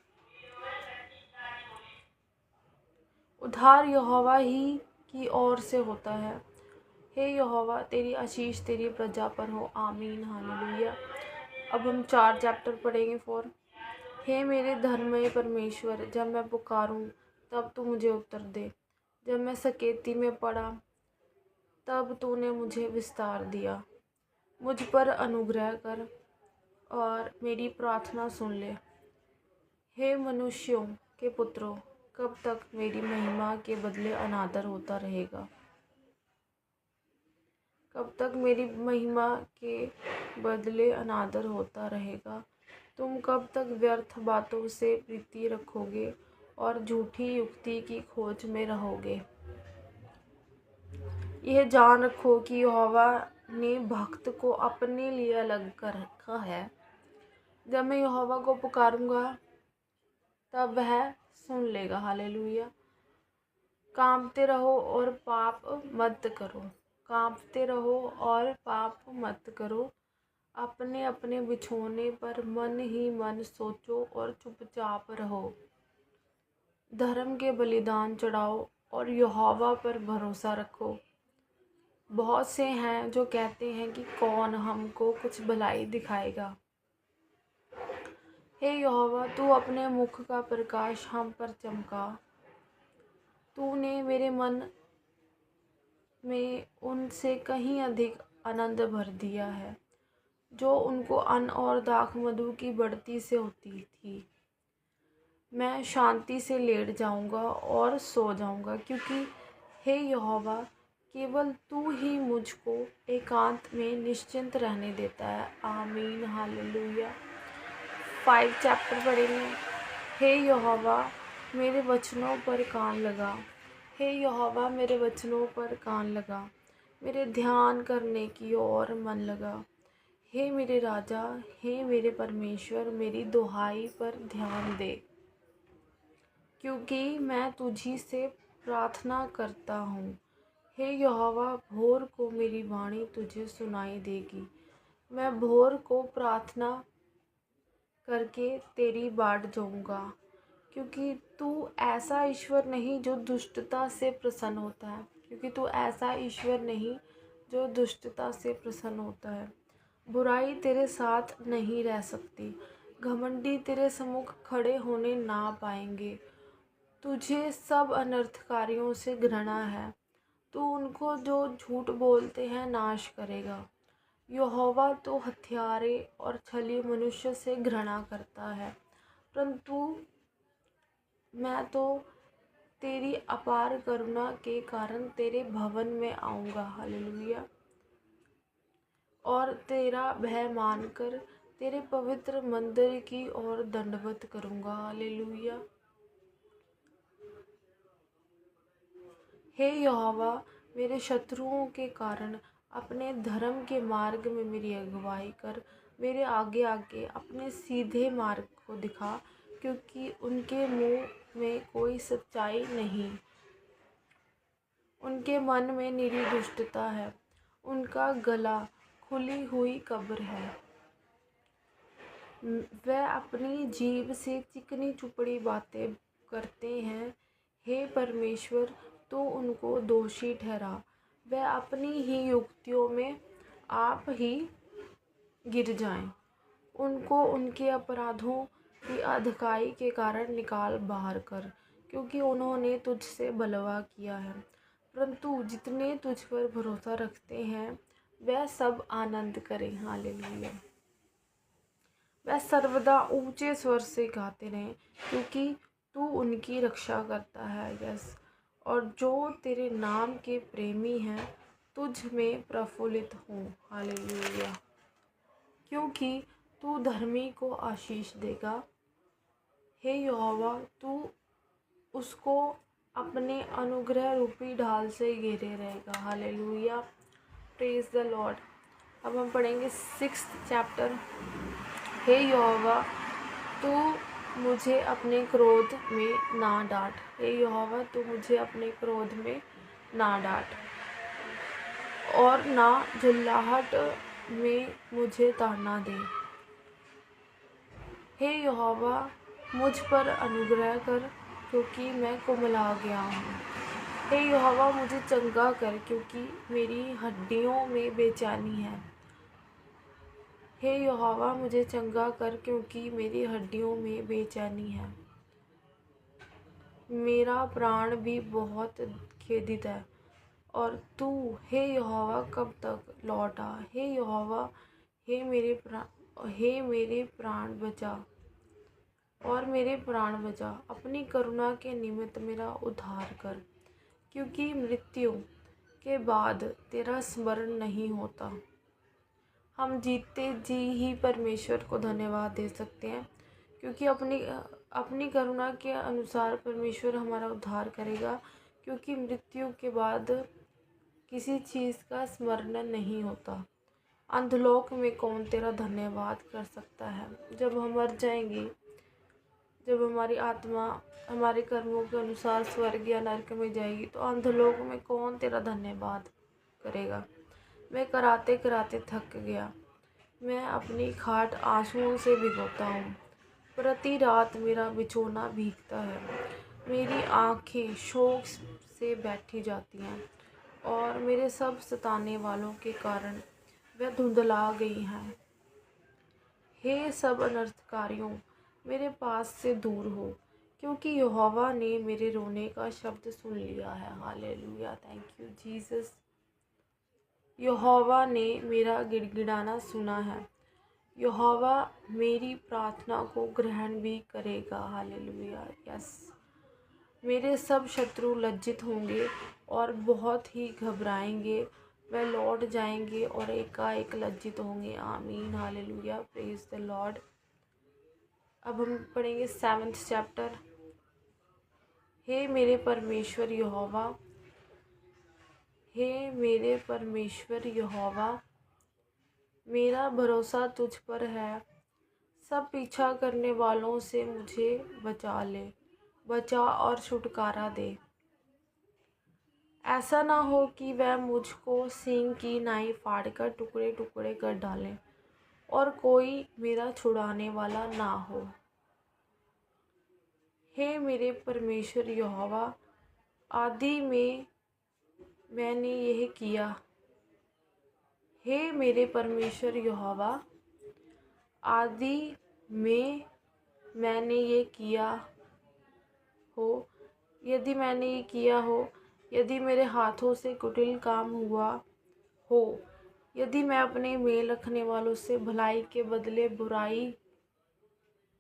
उद्धार यहोवा ही की ओर से होता है। हे यहोवा, तेरी आशीष तेरी प्रजा पर हो। आमीन, हालेलुया। अब हम 4 चैप्टर पढ़ेंगे 4। हे मेरे धर्ममय परमेश्वर, जब मैं पुकारूं तब तू मुझे उत्तर दे। जब मैं सकेती में पड़ा तब तूने मुझे विस्तार दिया। मुझ पर अनुग्रह कर और मेरी प्रार्थना सुन ले। हे मनुष्यों के पुत्रों, कब तक मेरी महिमा के बदले अनादर होता रहेगा? कब तक मेरी महिमा के बदले अनादर होता रहेगा? तुम कब तक व्यर्थ बातों से प्रीति रखोगे और झूठी युक्ति की खोज में रहोगे? यह जान रखो कि यहोवा ने भक्त को अपने लिए अलग कर रखा है। जब मैं यहोवा को पुकारूंगा तब वह सुन लेगा। हालेलुया। कांपते रहो और पाप मत करो। कांपते रहो और पाप मत करो। अपने अपने बिछौने पर मन ही मन सोचो और चुपचाप रहो। धर्म के बलिदान चढ़ाओ और यहोवा पर भरोसा रखो। बहुत से हैं जो कहते हैं कि कौन हमको कुछ भलाई दिखाएगा। हे यहोवा, तू अपने मुख का प्रकाश हम पर चमका। तूने मेरे मन में उनसे कहीं अधिक आनंद भर दिया है, जो उनको अन्न और दाख मधु की बढ़ती से होती थी। मैं शांति से लेट जाऊंगा और सो जाऊंगा, क्योंकि हे यहोवा, केवल तू ही मुझको एकांत में निश्चिंत रहने देता है। आमीन, हालेलुया। 5 चैप्टर पढ़ेंगे। हे यहोवा, मेरे वचनों पर कान लगा। हे यहोवा, मेरे वचनों पर कान लगा। मेरे ध्यान करने की ओर मन लगा। हे मेरे राजा, हे मेरे परमेश्वर, मेरी दुहाई पर ध्यान दे, क्योंकि मैं तुझी से प्रार्थना करता हूँ। हे यहोवा, भोर को मेरी वाणी तुझे सुनाई देगी, मैं भोर को प्रार्थना करके तेरी बाट जाऊंगा, क्योंकि तू ऐसा ईश्वर नहीं जो दुष्टता से प्रसन्न होता है, क्योंकि तू ऐसा ईश्वर नहीं जो दुष्टता से प्रसन्न होता है। बुराई तेरे साथ नहीं रह सकती, घमंडी तेरे सम्मुख खड़े होने ना पाएंगे। तुझे सब अनर्थकारियों से घृणा है, तू उनको जो झूठ बोलते हैं नाश करेगा। यहोवा तो हत्यारे और छली मनुष्य से घृणा करता है, परंतु मैं तो तेरी अपार करुणा के कारण तेरे भवन में आऊँगा। हालेलुया। और तेरा भय मानकर तेरे पवित्र मंदिर की ओर दंडवत करूँगा। हालेलुया। हे यहोवा, मेरे शत्रुओं के कारण अपने धर्म के मार्ग में मेरी अगुवाई कर। मेरे आगे आगे अपने सीधे मार्ग को दिखा, क्योंकि उनके मुंह में कोई सच्चाई नहीं, उनके मन में निरी दुष्टता है, उनका गला खुली हुई कब्र है। वह अपनी जीभ से चिकनी चुपड़ी बातें करते हैं। हे परमेश्वर, तो उनको दोषी ठहरा, वह अपनी ही युक्तियों में आप ही गिर जाएं। उनको उनके अपराधों की अधिकाई के कारण निकाल बाहर कर, क्योंकि उन्होंने तुझसे बलवा किया है। परंतु जितने तुझ पर भरोसा रखते हैं वह सब आनंद करें। हालेलुया। वह सर्वदा ऊंचे स्वर से गाते रहें, क्योंकि तू उनकी रक्षा करता है। यस। और जो तेरे नाम के प्रेमी हैं तुझ में प्रफुल्लित हों। हालेलुया। क्योंकि तू धर्मी को आशीष देगा। हे यहोवा, तू उसको अपने अनुग्रह रूपी ढाल से घेरे रहेगा। हालेलुया। Praise the Lord. अब हम पढ़ेंगे 6th चैप्टर। हे यहोवा, तू मुझे अपने क्रोध में ना डांट। हे यहोवा, तू मुझे अपने क्रोध में ना डांट और ना झुल्लाहट में मुझे ताड़ना दे। हे यहोवा, मुझ पर अनुग्रह कर, क्योंकि मैं कुमला गया हूँ। हे यहोवा, मुझे चंगा कर, क्योंकि मेरी हड्डियों में बेचैनी है। हे यहोवा, मुझे चंगा कर, क्योंकि मेरी हड्डियों में बेचैनी है। मेरा प्राण भी बहुत खेदित है। और तू हे यहोवा कब तक लौटा। हे यहोवा, हे मेरे प्राण बचा और मेरे प्राण बचा। अपनी करुणा के निमित्त मेरा उद्धार कर, क्योंकि मृत्यु के बाद तेरा स्मरण नहीं होता। हम जीते जी ही परमेश्वर को धन्यवाद दे सकते हैं, क्योंकि अपनी करुणा के अनुसार परमेश्वर हमारा उद्धार करेगा, क्योंकि मृत्यु के बाद किसी चीज़ का स्मरण नहीं होता। अंधलोक में कौन तेरा धन्यवाद कर सकता है। जब हम मर जाएंगे, जब हमारी आत्मा हमारे कर्मों के अनुसार स्वर्ग या नरक में जाएगी, तो अंधलोक में कौन तेरा धन्यवाद करेगा। मैं कराते कराते थक गया, मैं अपनी खाट आंसुओं से भिगोता हूँ। प्रति रात मेरा बिछौना भीगता है, मेरी आँखें शोक से बैठी जाती हैं और मेरे सब सताने वालों के कारण वह धुंधला गई हैं। हे सब अनर्थकारियों, मेरे पास से दूर हो, क्योंकि यहोवा ने मेरे रोने का शब्द सुन लिया है। हालेलुया। Thank you Jesus. यहोवा ने मेरा गिड़गिड़ाना सुना है। यहोवा मेरी प्रार्थना को ग्रहण भी करेगा। हालेलुया। यस। मेरे सब शत्रु लज्जित होंगे और बहुत ही घबराएंगे, वह लौट जाएंगे और एकाएक लज्जित होंगे। आमीन। हालेलुया। Praise the Lord. अब हम पढ़ेंगे 7th चैप्टर। हे मेरे परमेश्वर यहोवा, हे मेरे परमेश्वर यहोवा, मेरा भरोसा तुझ पर है। सब पीछा करने वालों से मुझे बचा और छुटकारा दे। ऐसा ना हो कि वह मुझको सींग की नाई फाड़कर टुकड़े टुकड़े कर डालें और कोई मेरा छुड़ाने वाला ना हो। हे मेरे परमेश्वर यहोवा, आदि में मैंने यह किया। हे मेरे परमेश्वर यहोवा, आदि में मैंने ये किया हो। यदि मैंने ये किया हो, यदि मेरे हाथों से कुटिल काम हुआ हो, यदि मैं अपने मेल रखने वालों से भलाई के बदले बुराई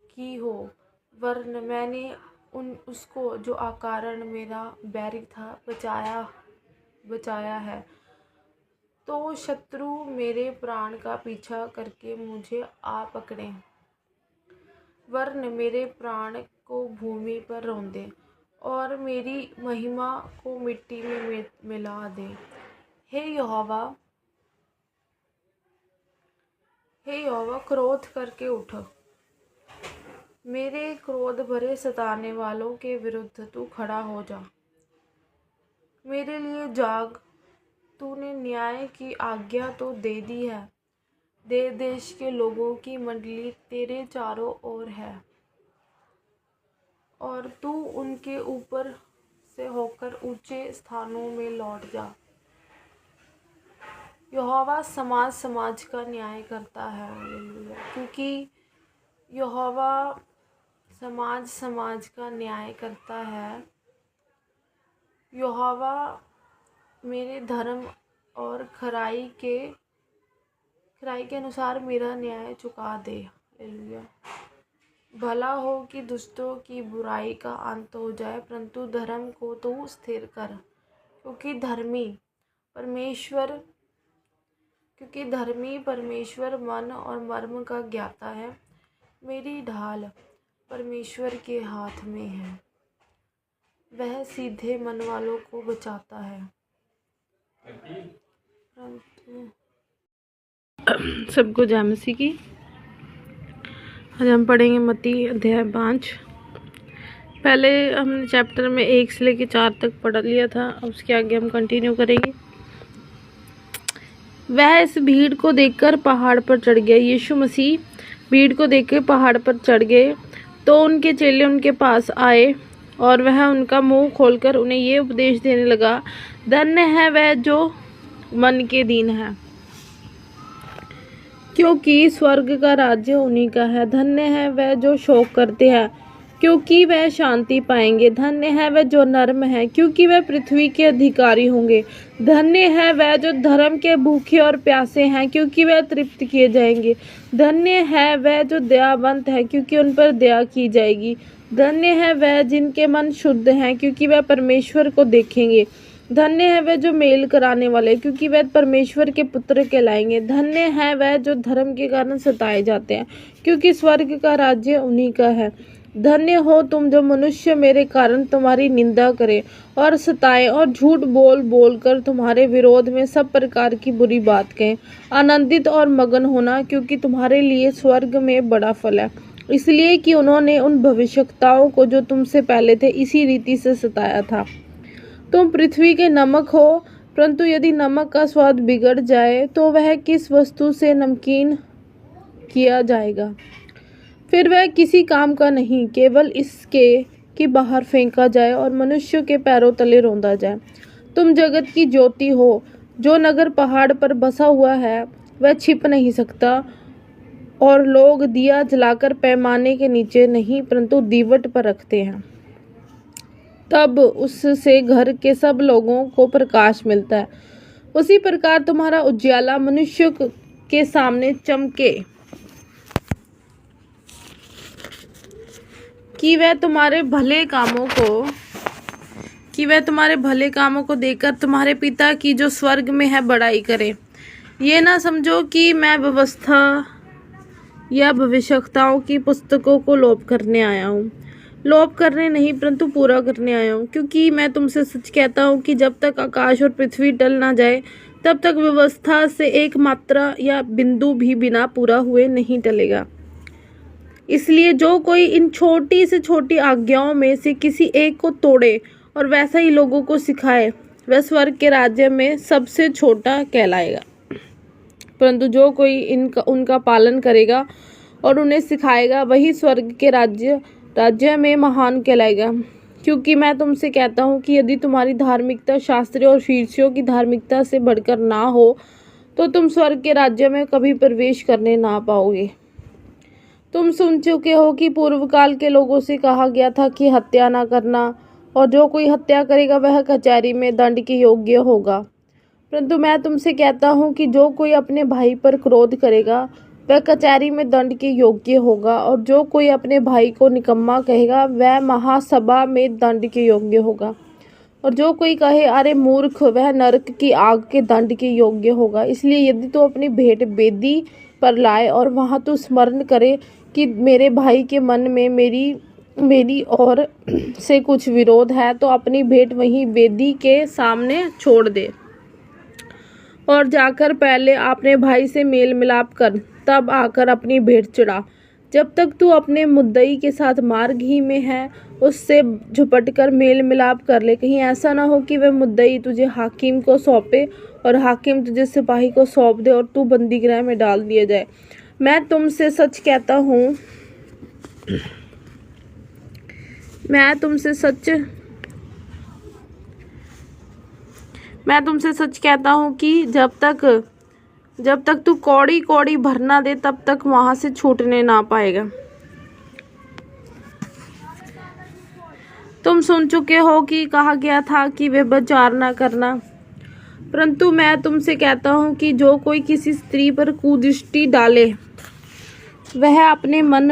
की हो, वरन मैंने उसको जो अकारण मेरा बैरी था बचाया है, तो शत्रु मेरे प्राण का पीछा करके मुझे आ पकड़े, वरन मेरे प्राण को भूमि पर रौंदे और मेरी महिमा को मिट्टी में मिला दे। हे यहोवा, क्रोध करके उठ। मेरे क्रोध भरे सताने वालों के विरुद्ध तू खड़ा हो जा। मेरे लिए जाग। तूने न्याय की आज्ञा तो दे दी है। देश के लोगों की मंडली तेरे चारों ओर है और तू उनके ऊपर से होकर ऊंचे स्थानों में लौट जा। यहोवा समाज का न्याय करता है। क्योंकि यहोवा समाज का न्याय करता है। यहोवा मेरे धर्म और खराई के अनुसार मेरा न्याय चुका दे। हालेलुया। भला हो कि दुष्टों की बुराई का अंत हो जाए, परंतु धर्म को तू स्थिर कर। क्योंकि धर्मी परमेश्वर मन और मर्म का ज्ञाता है। मेरी ढाल परमेश्वर के हाथ में है, वह सीधे मन वालों को बचाता है। सबको जय मसीह की। आज हम पढ़ेंगे मत्ती अध्याय 5। पहले हमने चैप्टर में 1 से लेकर 4 तक पढ़ लिया था, अब उसके आगे हम कंटिन्यू करेंगे। वह इस भीड़ को देखकर पहाड़ पर चढ़ गया। यीशु मसीह भीड़ को देखकर पहाड़ पर चढ़ गए, तो उनके चेले उनके पास आए और वह उनका मुंह खोलकर उन्हें ये उपदेश देने लगा, धन्य है वह जो मन के दीन है, क्योंकि स्वर्ग का राज्य उन्हीं का है। धन्य है वह जो शोक करते हैं, क्योंकि वह शांति पाएंगे। धन्य है वह जो नर्म है, क्योंकि वह पृथ्वी के अधिकारी होंगे। धन्य है वह जो धर्म के भूखे और प्यासे हैं, क्योंकि वह तृप्त किए जाएंगे। धन्य है वह जो दयावंत है, क्योंकि उन पर दया की जाएगी। धन्य है वह जिनके मन शुद्ध हैं, क्योंकि वह परमेश्वर को देखेंगे। धन्य है वह जो मेल कराने वाले, क्योंकि वह परमेश्वर के पुत्र कहलाएंगे। धन्य है वह जो धर्म के कारण सताए जाते हैं, क्योंकि स्वर्ग का राज्य उन्हीं का है। धन्य हो तुम जो मनुष्य मेरे कारण तुम्हारी निंदा करें और सताएं और झूठ बोल कर तुम्हारे विरोध में सब प्रकार की बुरी बात कहें। आनंदित और मगन होना, क्योंकि तुम्हारे लिए स्वर्ग में बड़ा फल है, इसलिए कि उन्होंने उन भविष्यवक्ताओं को जो तुमसे पहले थे इसी रीति से सताया था। तुम पृथ्वी के नमक हो, परंतु यदि नमक का स्वाद बिगड़ जाए तो वह किस वस्तु से नमकीन किया जाएगा? फिर वह किसी काम का नहीं, केवल इसके कि बाहर फेंका जाए और मनुष्यों के पैरों तले रौंदा जाए। तुम जगत की ज्योति हो। जो नगर पहाड़ पर बसा हुआ है वह छिप नहीं सकता, और लोग दिया जलाकर पैमाने के नीचे नहीं परंतु दीवट पर रखते हैं, तब उससे घर के सब लोगों को प्रकाश मिलता है। उसी प्रकार तुम्हारा उजियाला मनुष्य के सामने चमके, कि वह तुम्हारे भले कामों को देखकर तुम्हारे पिता की जो स्वर्ग में है बड़ाई करे। ये ना समझो कि मैं व्यवस्था या भविष्यवक्ताओं की पुस्तकों को लोप करने आया हूँ। लोप करने नहीं परंतु पूरा करने आया हूँ, क्योंकि मैं तुमसे सच कहता हूँ कि जब तक आकाश और पृथ्वी टल ना जाए तब तक व्यवस्था से एक मात्रा या बिंदु भी बिना पूरा हुए नहीं टलेगा। इसलिए जो कोई इन छोटी से छोटी आज्ञाओं में से किसी एक को तोड़े और वैसा ही लोगों को सिखाए, वह स्वर्ग के राज्य में सबसे छोटा कहलाएगा। परंतु जो कोई उनका पालन करेगा और उन्हें सिखाएगा वही स्वर्ग के राज्य में महान कहलाएगा। क्योंकि मैं तुमसे कहता हूँ कि यदि तुम्हारी धार्मिकता शास्त्रियों और फरीसियों की धार्मिकता से बढ़कर ना हो तो तुम स्वर्ग के राज्य में कभी प्रवेश करने ना पाओगे। तुम सुन चुके हो कि पूर्व काल के लोगों से कहा गया था कि हत्या ना करना, और जो कोई हत्या करेगा वह कचहरी में दंड के योग्य होगा। परंतु मैं तुमसे कहता हूँ कि जो कोई अपने भाई पर क्रोध करेगा वह कचहरी में दंड के योग्य होगा, और जो कोई अपने भाई को निकम्मा कहेगा वह महासभा में दंड के योग्य होगा, और जो कोई कहे अरे मूर्ख वह नरक की आग के दंड के योग्य होगा। इसलिए यदि तू अपनी भेंट वेदी पर लाए और वहाँ तू स्मरण करे कि मेरे भाई के मन में मेरी ओर से कुछ विरोध है, तो अपनी भेंट वहीं वेदी के सामने छोड़ दे और जाकर पहले अपने भाई से मेल मिलाप कर, तब आकर अपनी भेंट चढ़ा। जब तक तू अपने मुद्दई के साथ मार्ग ही में है उससे झपट कर मेल मिलाप कर ले। कहीं ऐसा ना हो कि वह मुद्दई तुझे हाकिम को सौंपे और हाकिम तुझे सिपाही को सौंप दे और तू बंदी गृह में डाल दिया जाए। मैं तुमसे सच कहता हूँ कि जब तक तू कौड़ी कौड़ी भर ना दे तब तक वहां से छूटने ना पाएगा। तुम सुन चुके हो कि कहा गया था कि व्यभिचार ना करना, परंतु मैं तुमसे कहता हूँ कि जो कोई किसी स्त्री पर कुदृष्टि डाले वह अपने मन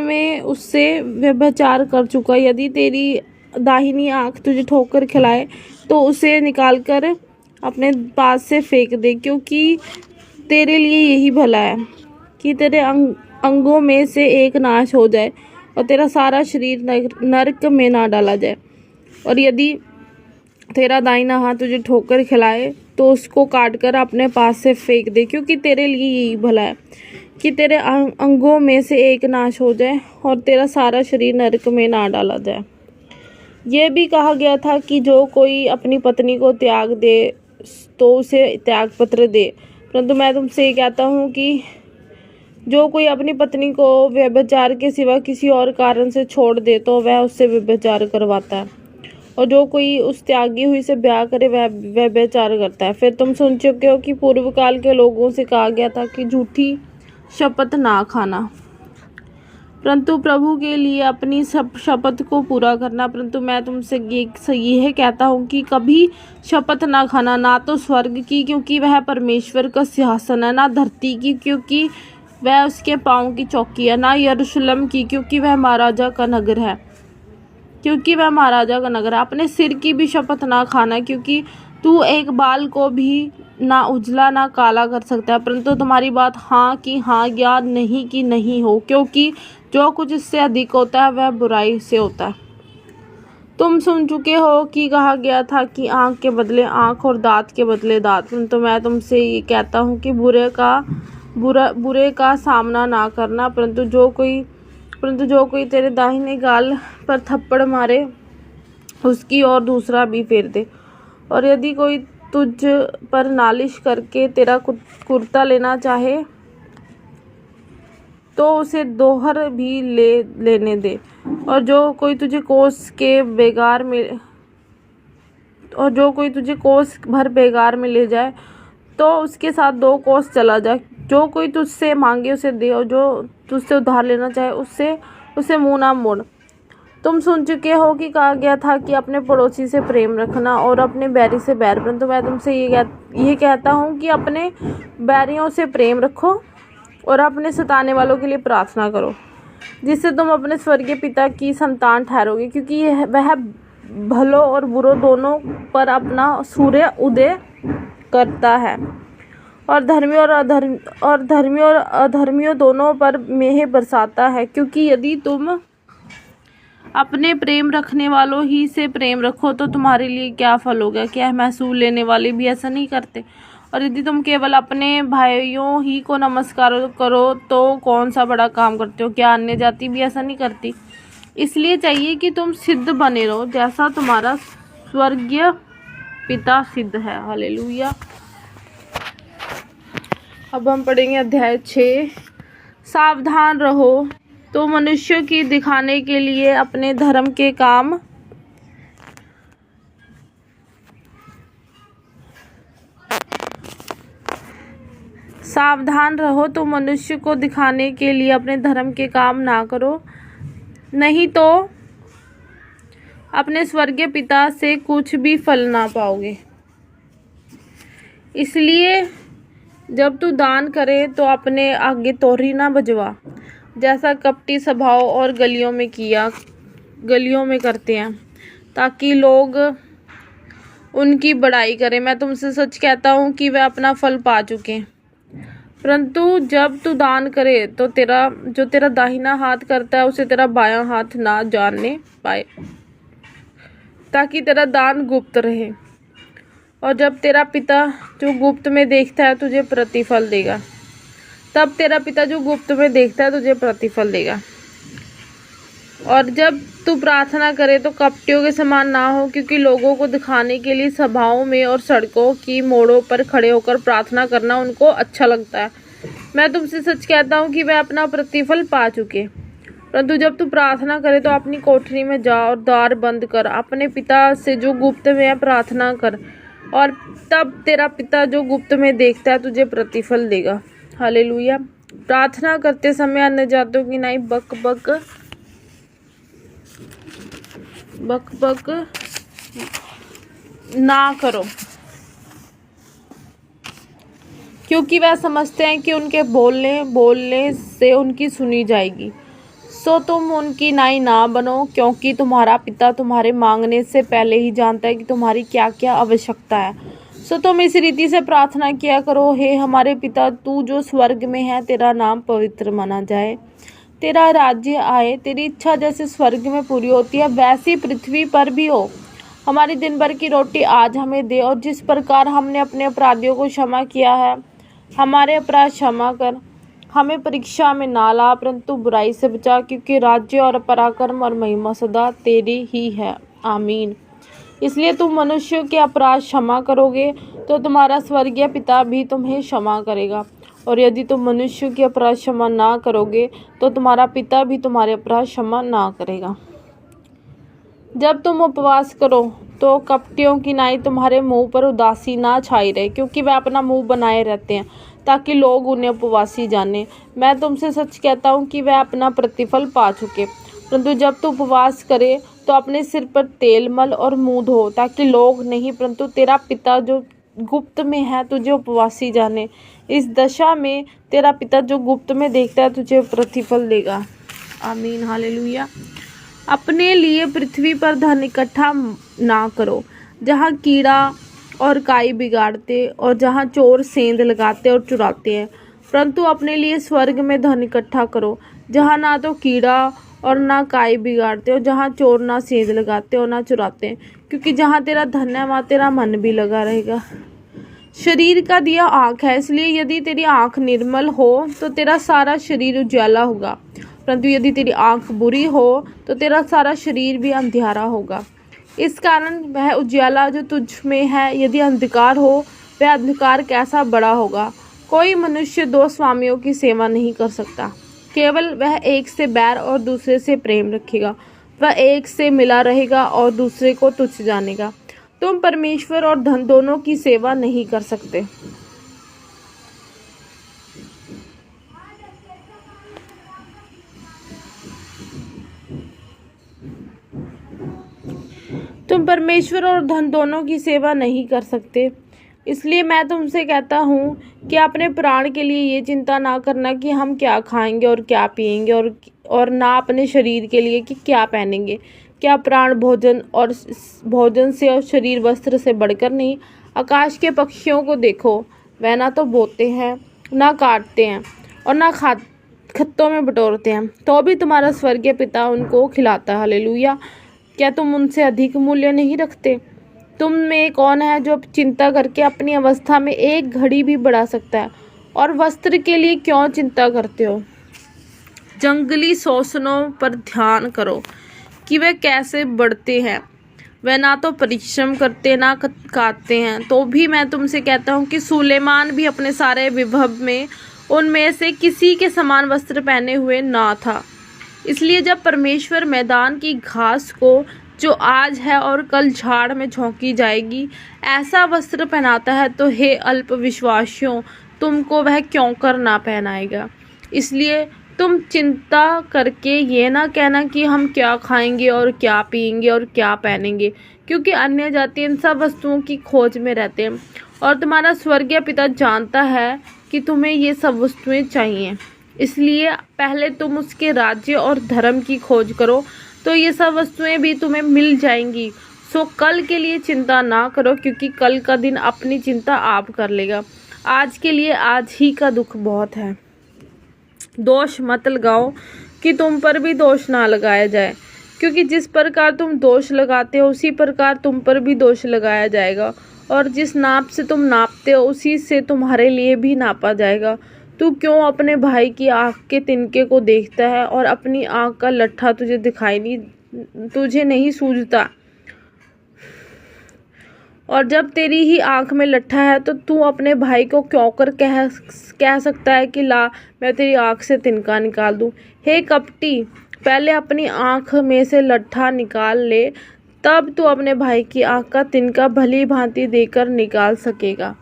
में उससे व्यभिचार कर चुका। यदि तेरी दाहिनी आंख तुझे ठोकर खिलाए तो उसे निकालकर अपने पास से फेंक दे, क्योंकि तेरे लिए यही भला है कि तेरे अंगों में से एक नाश हो जाए और तेरा सारा शरीर नरक में ना डाला जाए। और यदि तेरा दाहिना हाथ तुझे ठोकर खिलाए तो उसको काटकर अपने पास से फेंक दे, क्योंकि तेरे लिए यही भला है कि तेरे अंगों में से एक नाश हो जाए और तेरा सारा शरीर नरक में ना डाला जाए। यह भी कहा गया था कि जो कोई अपनी पत्नी को त्याग दे तो उसे त्याग पत्र दे, परंतु मैं तुमसे ये कहता हूँ कि जो कोई अपनी पत्नी को व्यभिचार के सिवा किसी और कारण से छोड़ दे तो वह उससे व्यभिचार करवाता है, और जो कोई उस त्यागी हुई से ब्याह करे वह व्यभिचार करता है। फिर तुम सुन चुके हो कि पूर्व काल के लोगों से कहा गया था कि झूठी शपथ ना खाना, परंतु प्रभु के लिए अपनी शपथ को पूरा करना। परंतु मैं तुमसे यह कहता हूँ कि कभी शपथ ना खाना, ना तो स्वर्ग की क्योंकि वह परमेश्वर का सिंहासन है, ना धरती की क्योंकि वह उसके पाँव की चौकी है, ना यरूशलेम की क्योंकि वह महाराजा का नगर है। अपने सिर की भी शपथ ना खाना, क्योंकि तू एक बाल को भी ना उजला ना काला कर सकता है, परंतु तुम्हारी बात हाँ की हाँ या नहीं की नहीं हो, क्योंकि जो कुछ इससे अधिक होता है वह बुराई से होता है। तुम सुन चुके हो कि कहा गया था कि आँख के बदले आँख और दांत के बदले दांत, परंतु मैं तुमसे ये कहता हूँ कि बुरे का सामना ना करना, परंतु जो कोई तेरे दाहिने गाल पर थप्पड़ मारे उसकी और दूसरा भी फेर दे। और यदि कोई तुझ पर नालिश करके तेरा कुर्ता लेना चाहे तो उसे दोहर भी लेने दे। और जो कोई तुझे कोस भर बेगार में ले जाए तो उसके साथ 2 कोस चला जा। जो कोई तुझसे मांगे उसे दे, और जो तुझसे उधार लेना चाहे उससे मुंह ना मोड़। तुम सुन चुके हो कि कहा गया था कि अपने पड़ोसी से प्रेम रखना और अपने बैरी से बैर, परंतु मैं तुमसे ये कहता हूँ कि अपने बैरियों से प्रेम रखो और अपने सताने वालों के लिए प्रार्थना करो, जिससे तुम अपने स्वर्गीय पिता की संतान ठहरोगे, क्योंकि वह भलों और बुरों दोनों पर अपना सूर्य उदय करता है और धर्मियों और अधर्मियों दोनों पर मेह बरसाता है। क्योंकि यदि तुम अपने प्रेम रखने वालों ही से प्रेम रखो तो तुम्हारे लिए क्या फल होगा? क्या महसूल लेने वाले भी ऐसा नहीं करते? और यदि तुम केवल अपने भाइयों ही को नमस्कार करो तो कौन सा बड़ा काम करते हो? क्या अन्य जाति भी ऐसा नहीं करती? इसलिए चाहिए कि तुम सिद्ध बने रहो जैसा तुम्हारा स्वर्गीय पिता सिद्ध है। हालेलुया। अब हम पढ़ेंगे अध्याय 6। सावधान रहो तो मनुष्य की दिखाने के लिए अपने धर्म के काम सावधान रहो तो मनुष्य को दिखाने के लिए अपने धर्म के काम ना करो, नहीं तो अपने स्वर्गीय पिता से कुछ भी फल ना पाओगे। इसलिए जब तू दान करे तो अपने आगे तोरी ना बजवा, जैसा कपटी सभाओं और गलियों में करते हैं, ताकि लोग उनकी बड़ाई करें। मैं तुमसे सच कहता हूँ कि वे अपना फल पा चुके। परंतु जब तू दान करे तो तेरा दाहिना हाथ करता है उसे तेरा बायां हाथ ना जानने पाए, ताकि तेरा दान गुप्त रहे, और जब तेरा पिता जो गुप्त में देखता है तुझे प्रतिफल देगा। तब तेरा पिता जो गुप्त में देखता है तुझे प्रतिफल देगा। और जब तू प्रार्थना करे तो कपटियों के समान ना हो, क्योंकि लोगों को दिखाने के लिए सभाओं में और सड़कों की मोड़ों पर खड़े होकर प्रार्थना करना उनको अच्छा लगता है। मैं तुमसे सच कहता हूँ कि वे अपना प्रतिफल पा चुके। परंतु जब तू प्रार्थना करे तो अपनी कोठरी में जा और द्वार बंद कर, अपने पिता से जो गुप्त में है प्रार्थना कर, और तब तेरा पिता जो गुप्त में देखता है तुझे प्रतिफल देगा। हालेलुया। प्रार्थना करते समय अन्य जातों की नहीं बक बक ना करो, क्योंकि वह समझते हैं कि उनके बोलने से उनकी सुनी जाएगी। सो तुम उनकी नाई ना बनो, क्योंकि तुम्हारा पिता तुम्हारे मांगने से पहले ही जानता है कि तुम्हारी क्या क्या आवश्यकता है। सो तुम इस रीति से प्रार्थना किया करो, हे हमारे पिता, तू जो स्वर्ग में है, तेरा नाम पवित्र माना जाए, तेरा राज्य आए, तेरी इच्छा जैसे स्वर्ग में पूरी होती है वैसी पृथ्वी पर भी हो। हमारी दिन भर की रोटी आज हमें दे, और जिस प्रकार हमने अपने अपराधियों को क्षमा किया है, हमारे अपराध क्षमा कर। हमें परीक्षा में ना ला, परंतु बुराई से बचा, क्योंकि राज्य और पराक्रम और महिमा सदा तेरी ही है। आमीन। इसलिए तुम मनुष्यों के अपराध क्षमा करोगे तो तुम्हारा स्वर्गीय पिता भी तुम्हें क्षमा करेगा, और यदि तुम मनुष्यों के अपराध क्षमा ना करोगे तो तुम्हारा पिता भी तुम्हारे अपराध क्षमा ना करेगा। जब तुम उपवास करो तो कपटियों की नाई तुम्हारे मुंह पर उदासी ना छाई रहे, क्योंकि वे अपना मुंह बनाए रहते हैं ताकि लोग उन्हें उपवासी जाने। मैं तुमसे सच कहता हूँ कि वह अपना प्रतिफल पा चुके। परंतु जब तू उपवास करे तो अपने सिर पर तेल मल और मुंह धो, ताकि लोग नहीं परंतु तेरा पिता जो गुप्त में है तुझे उपवासी जाने। इस दशा में तेरा पिता जो गुप्त में देखता है तुझे प्रतिफल देगा। आमीन। हालेलुया। अपने लिए पृथ्वी पर धन इकट्ठा ना करो, जहाँ कीड़ा और काई बिगाड़ते और जहाँ चोर सेंध लगाते और चुराते हैं, परंतु अपने लिए स्वर्ग में धन इकट्ठा करो, जहाँ ना तो कीड़ा और ना काई बिगाड़ते और जहाँ चोर ना सेंध लगाते और ना चुराते हैं, क्योंकि जहाँ तेरा धन है वहाँ तेरा मन भी लगा रहेगा। शरीर का दिया आँख है, इसलिए यदि तेरी आँख निर्मल हो तो तेरा सारा शरीर उजाला होगा, परंतु यदि तेरी आँख बुरी हो तो तेरा सारा शरीर भी अंधियारा होगा। इस कारण वह उजाला जो तुझ में है यदि अंधकार हो, वह अंधकार कैसा बड़ा होगा। कोई मनुष्य दो स्वामियों की सेवा नहीं कर सकता, केवल वह एक से बैर और दूसरे से प्रेम रखेगा, वह एक से मिला रहेगा और दूसरे को तुच्छ जानेगा। तुम परमेश्वर और धन दोनों की सेवा नहीं कर सकते। तुम परमेश्वर और धन दोनों की सेवा नहीं कर सकते। इसलिए मैं तुमसे कहता हूँ कि अपने प्राण के लिए ये चिंता ना करना कि हम क्या खाएंगे और क्या पिएंगे, और ना अपने शरीर के लिए कि क्या पहनेंगे। क्या प्राण भोजन से और शरीर वस्त्र से बढ़कर नहीं? आकाश के पक्षियों को देखो, वह ना तो बोते हैं, ना काटते हैं और ना खत्तों में बटोरते हैं, तो भी तुम्हारा स्वर्गीय पिता उनको खिलाता है। हालेलुया। क्या तुम उनसे अधिक मूल्य नहीं रखते? तुम में कौन है जो चिंता करके अपनी अवस्था में एक घड़ी भी बढ़ा सकता है? और वस्त्र के लिए क्यों चिंता करते हो? जंगली शोषणों पर ध्यान करो कि वे कैसे बढ़ते हैं, वह ना तो परिश्रम करते ना काटते हैं। तो भी मैं तुमसे कहता हूँ कि सुलेमान भी अपने सारे विभव में उनमें से किसी के समान वस्त्र पहने हुए ना था। इसलिए जब परमेश्वर मैदान की घास को, जो आज है और कल झाड़ में झोंकी जाएगी, ऐसा वस्त्र पहनाता है, तो हे अल्प विश्वासियों, तुमको वह क्यों कर ना पहनाएगा। इसलिए तुम चिंता करके ये ना कहना कि हम क्या खाएंगे और क्या पिएंगे और क्या पहनेंगे, क्योंकि अन्य जाति इन सब वस्तुओं की खोज में रहते हैं, और तुम्हारा स्वर्गीय पिता जानता है कि तुम्हें ये सब वस्तुएं चाहिए। इसलिए पहले तुम उसके राज्य और धर्म की खोज करो, तो ये सब वस्तुएं भी तुम्हें मिल जाएंगी। सो कल के लिए चिंता ना करो, क्योंकि कल का दिन अपनी चिंता आप कर लेगा। आज के लिए आज ही का दुख बहुत है। दोष मत लगाओ कि तुम पर भी दोष ना लगाया जाए, क्योंकि जिस प्रकार तुम दोष लगाते हो उसी प्रकार तुम पर भी दोष लगाया जाएगा, और जिस नाप से तुम नापते हो उसी से तुम्हारे लिए भी नापा जाएगा। तू क्यों अपने भाई की आँख के तिनके को देखता है और अपनी आँख का लट्ठा तुझे नहीं सूझता। और जब तेरी ही आँख में लट्ठा है तो तू अपने भाई को क्यों कर कह सकता है कि ला मैं तेरी आँख से तिनका निकाल दूं। हे कपटी, पहले अपनी आँख में से लट्ठा निकाल ले, तब तू अपने भाई की आँख का तिनका भली भांति देकर निकाल सकेगा।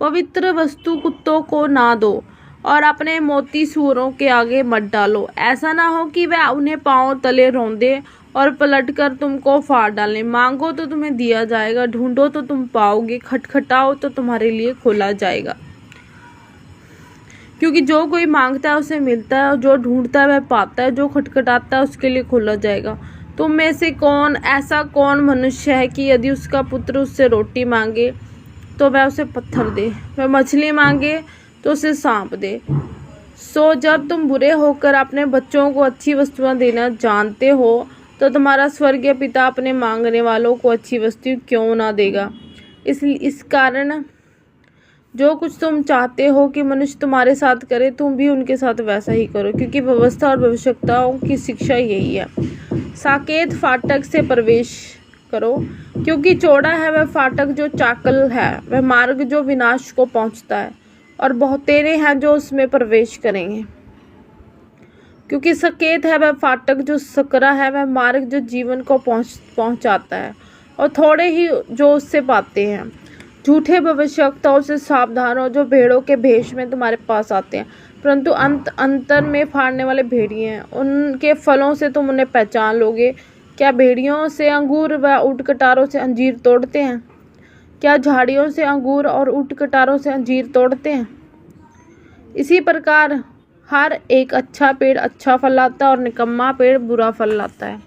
पवित्र वस्तु कुत्तों को ना दो, और अपने मोती सूअरों के आगे मत डालो। ऐसा ना हो कि वह उन्हें पांव तले रौंदे और पलटकर तुमको फाड़ डालें। मांगो तो तुम्हें दिया जाएगा, ढूंढो तो तुम पाओगे, खटखटाओ तो तुम्हारे लिए खोला जाएगा। क्योंकि जो कोई मांगता है उसे मिलता है, और जो ढूंढता है वह पाता है, जो खटखटाता है उसके लिए खोला जाएगा। तुम में से कौन मनुष्य है कि यदि उसका पुत्र उससे रोटी मांगे तो वह उसे पत्थर दे, वह मछली मांगे तो उसे सांप दे। सो जब तुम बुरे होकर अपने बच्चों को अच्छी वस्तुएं देना जानते हो, तो तुम्हारा स्वर्गीय पिता अपने मांगने वालों को अच्छी वस्तु क्यों ना देगा। इस कारण जो कुछ तुम चाहते हो कि मनुष्य तुम्हारे साथ करे, तुम भी उनके साथ वैसा ही करो, क्योंकि व्यवस्था और आवश्यकताओं की शिक्षा यही है। साकेत फाटक से प्रवेश करो, क्योंकि चौड़ा है वह फाटक जो चाकल है, वह मार्ग जो विनाश को पहुंचता है, और बहुतेरे हैं जो उसमें प्रवेश करेंगे। क्योंकि सकेत है वह फाटक जो सकरा है, वह मार्ग जो जीवन को पहुंचाता है, और थोड़े ही जो उससे पाते हैं। झूठे भविष्यवक्ताओं से सावधान हो, जो भेड़ों के भेष में तुम्हारे पास आते हैं, परंतु अंतर में फाड़ने वाले भेड़िए हैं। उनके फलों से तुम उन्हें पहचान लोगे। क्या भेड़ियों से अंगूर व ऊँट कटारों से अंजीर तोड़ते हैं? क्या झाड़ियों से अंगूर और ऊँट कटारों से अंजीर तोड़ते हैं? इसी प्रकार हर एक अच्छा पेड़ अच्छा फल लाता है, और निकम्मा पेड़ बुरा फल लाता है।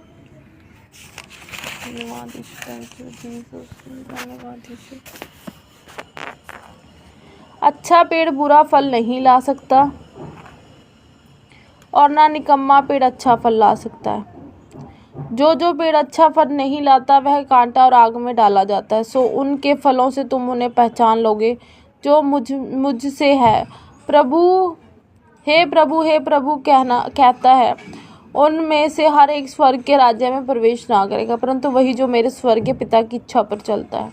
अच्छा पेड़ बुरा फल नहीं ला सकता, और ना निकम्मा पेड़ अच्छा फल ला सकता है। जो पेड़ अच्छा फल नहीं लाता वह कांटा और आग में डाला जाता है। सो उनके फलों से तुम उन्हें पहचान लोगे। जो मुझसे है, प्रभु हे प्रभु कहता है, उनमें से हर एक स्वर्ग के राज्य में प्रवेश ना करेगा, परंतु वही जो मेरे स्वर्गीय पिता की इच्छा पर चलता है।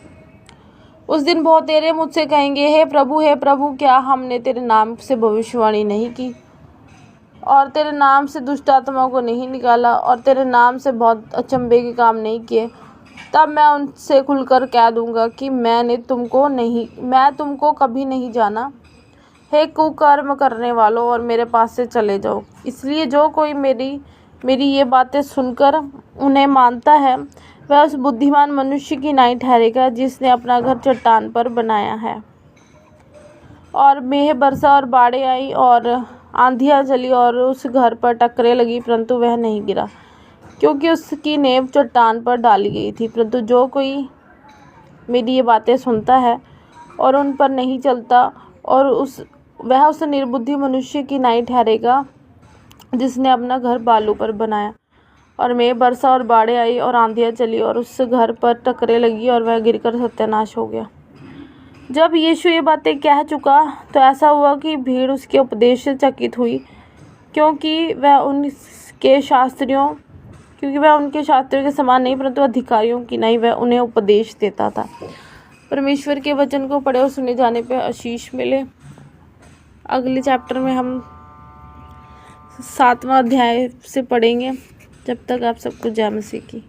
उस दिन बहुतेरे मुझसे कहेंगे, हे प्रभु, क्या हमने तेरे नाम से भविष्यवाणी नहीं की, और तेरे नाम से दुष्ट आत्माओं को नहीं निकाला, और तेरे नाम से बहुत अचंभे के काम नहीं किए? तब मैं उनसे खुलकर कह दूंगा कि मैं तुमको कभी नहीं जाना। हे कुकर्म करने वालों, और मेरे पास से चले जाओ। इसलिए जो कोई मेरी ये बातें सुनकर उन्हें मानता है, वह उस बुद्धिमान मनुष्य की नाई ठहरेगा जिसने अपना घर चट्टान पर बनाया है। और मेघ बरसा और बाढ़ें आई और आंधियाँ चली और उस घर पर टक्करें लगी, परंतु वह नहीं गिरा, क्योंकि उसकी नींव चट्टान पर डाली गई थी। परंतु जो कोई मेरी ये बातें सुनता है और उन पर नहीं चलता, और वह उस निर्बुद्धि मनुष्य की नाई ठहरेगा जिसने अपना घर बालू पर बनाया। और मेघ बरसा और बाढ़ें आई और आंधियाँ चली और उस घर पर टक्करें लगी, और वह गिरकर सत्यानाश हो गया। जब यीशु ये बातें कह चुका, तो ऐसा हुआ कि भीड़ उसके उपदेश से चकित हुई, क्योंकि वह उनके क्योंकि वह उनके शास्त्रियों के समान नहीं परंतु अधिकारियों की नहीं, वह उन्हें उपदेश देता था। परमेश्वर के वचन को पढ़े और सुने जाने पे आशीष मिले। अगले चैप्टर में हम 7वां अध्याय से पढ़ेंगे। जब तक आप सबको जय मसीह की।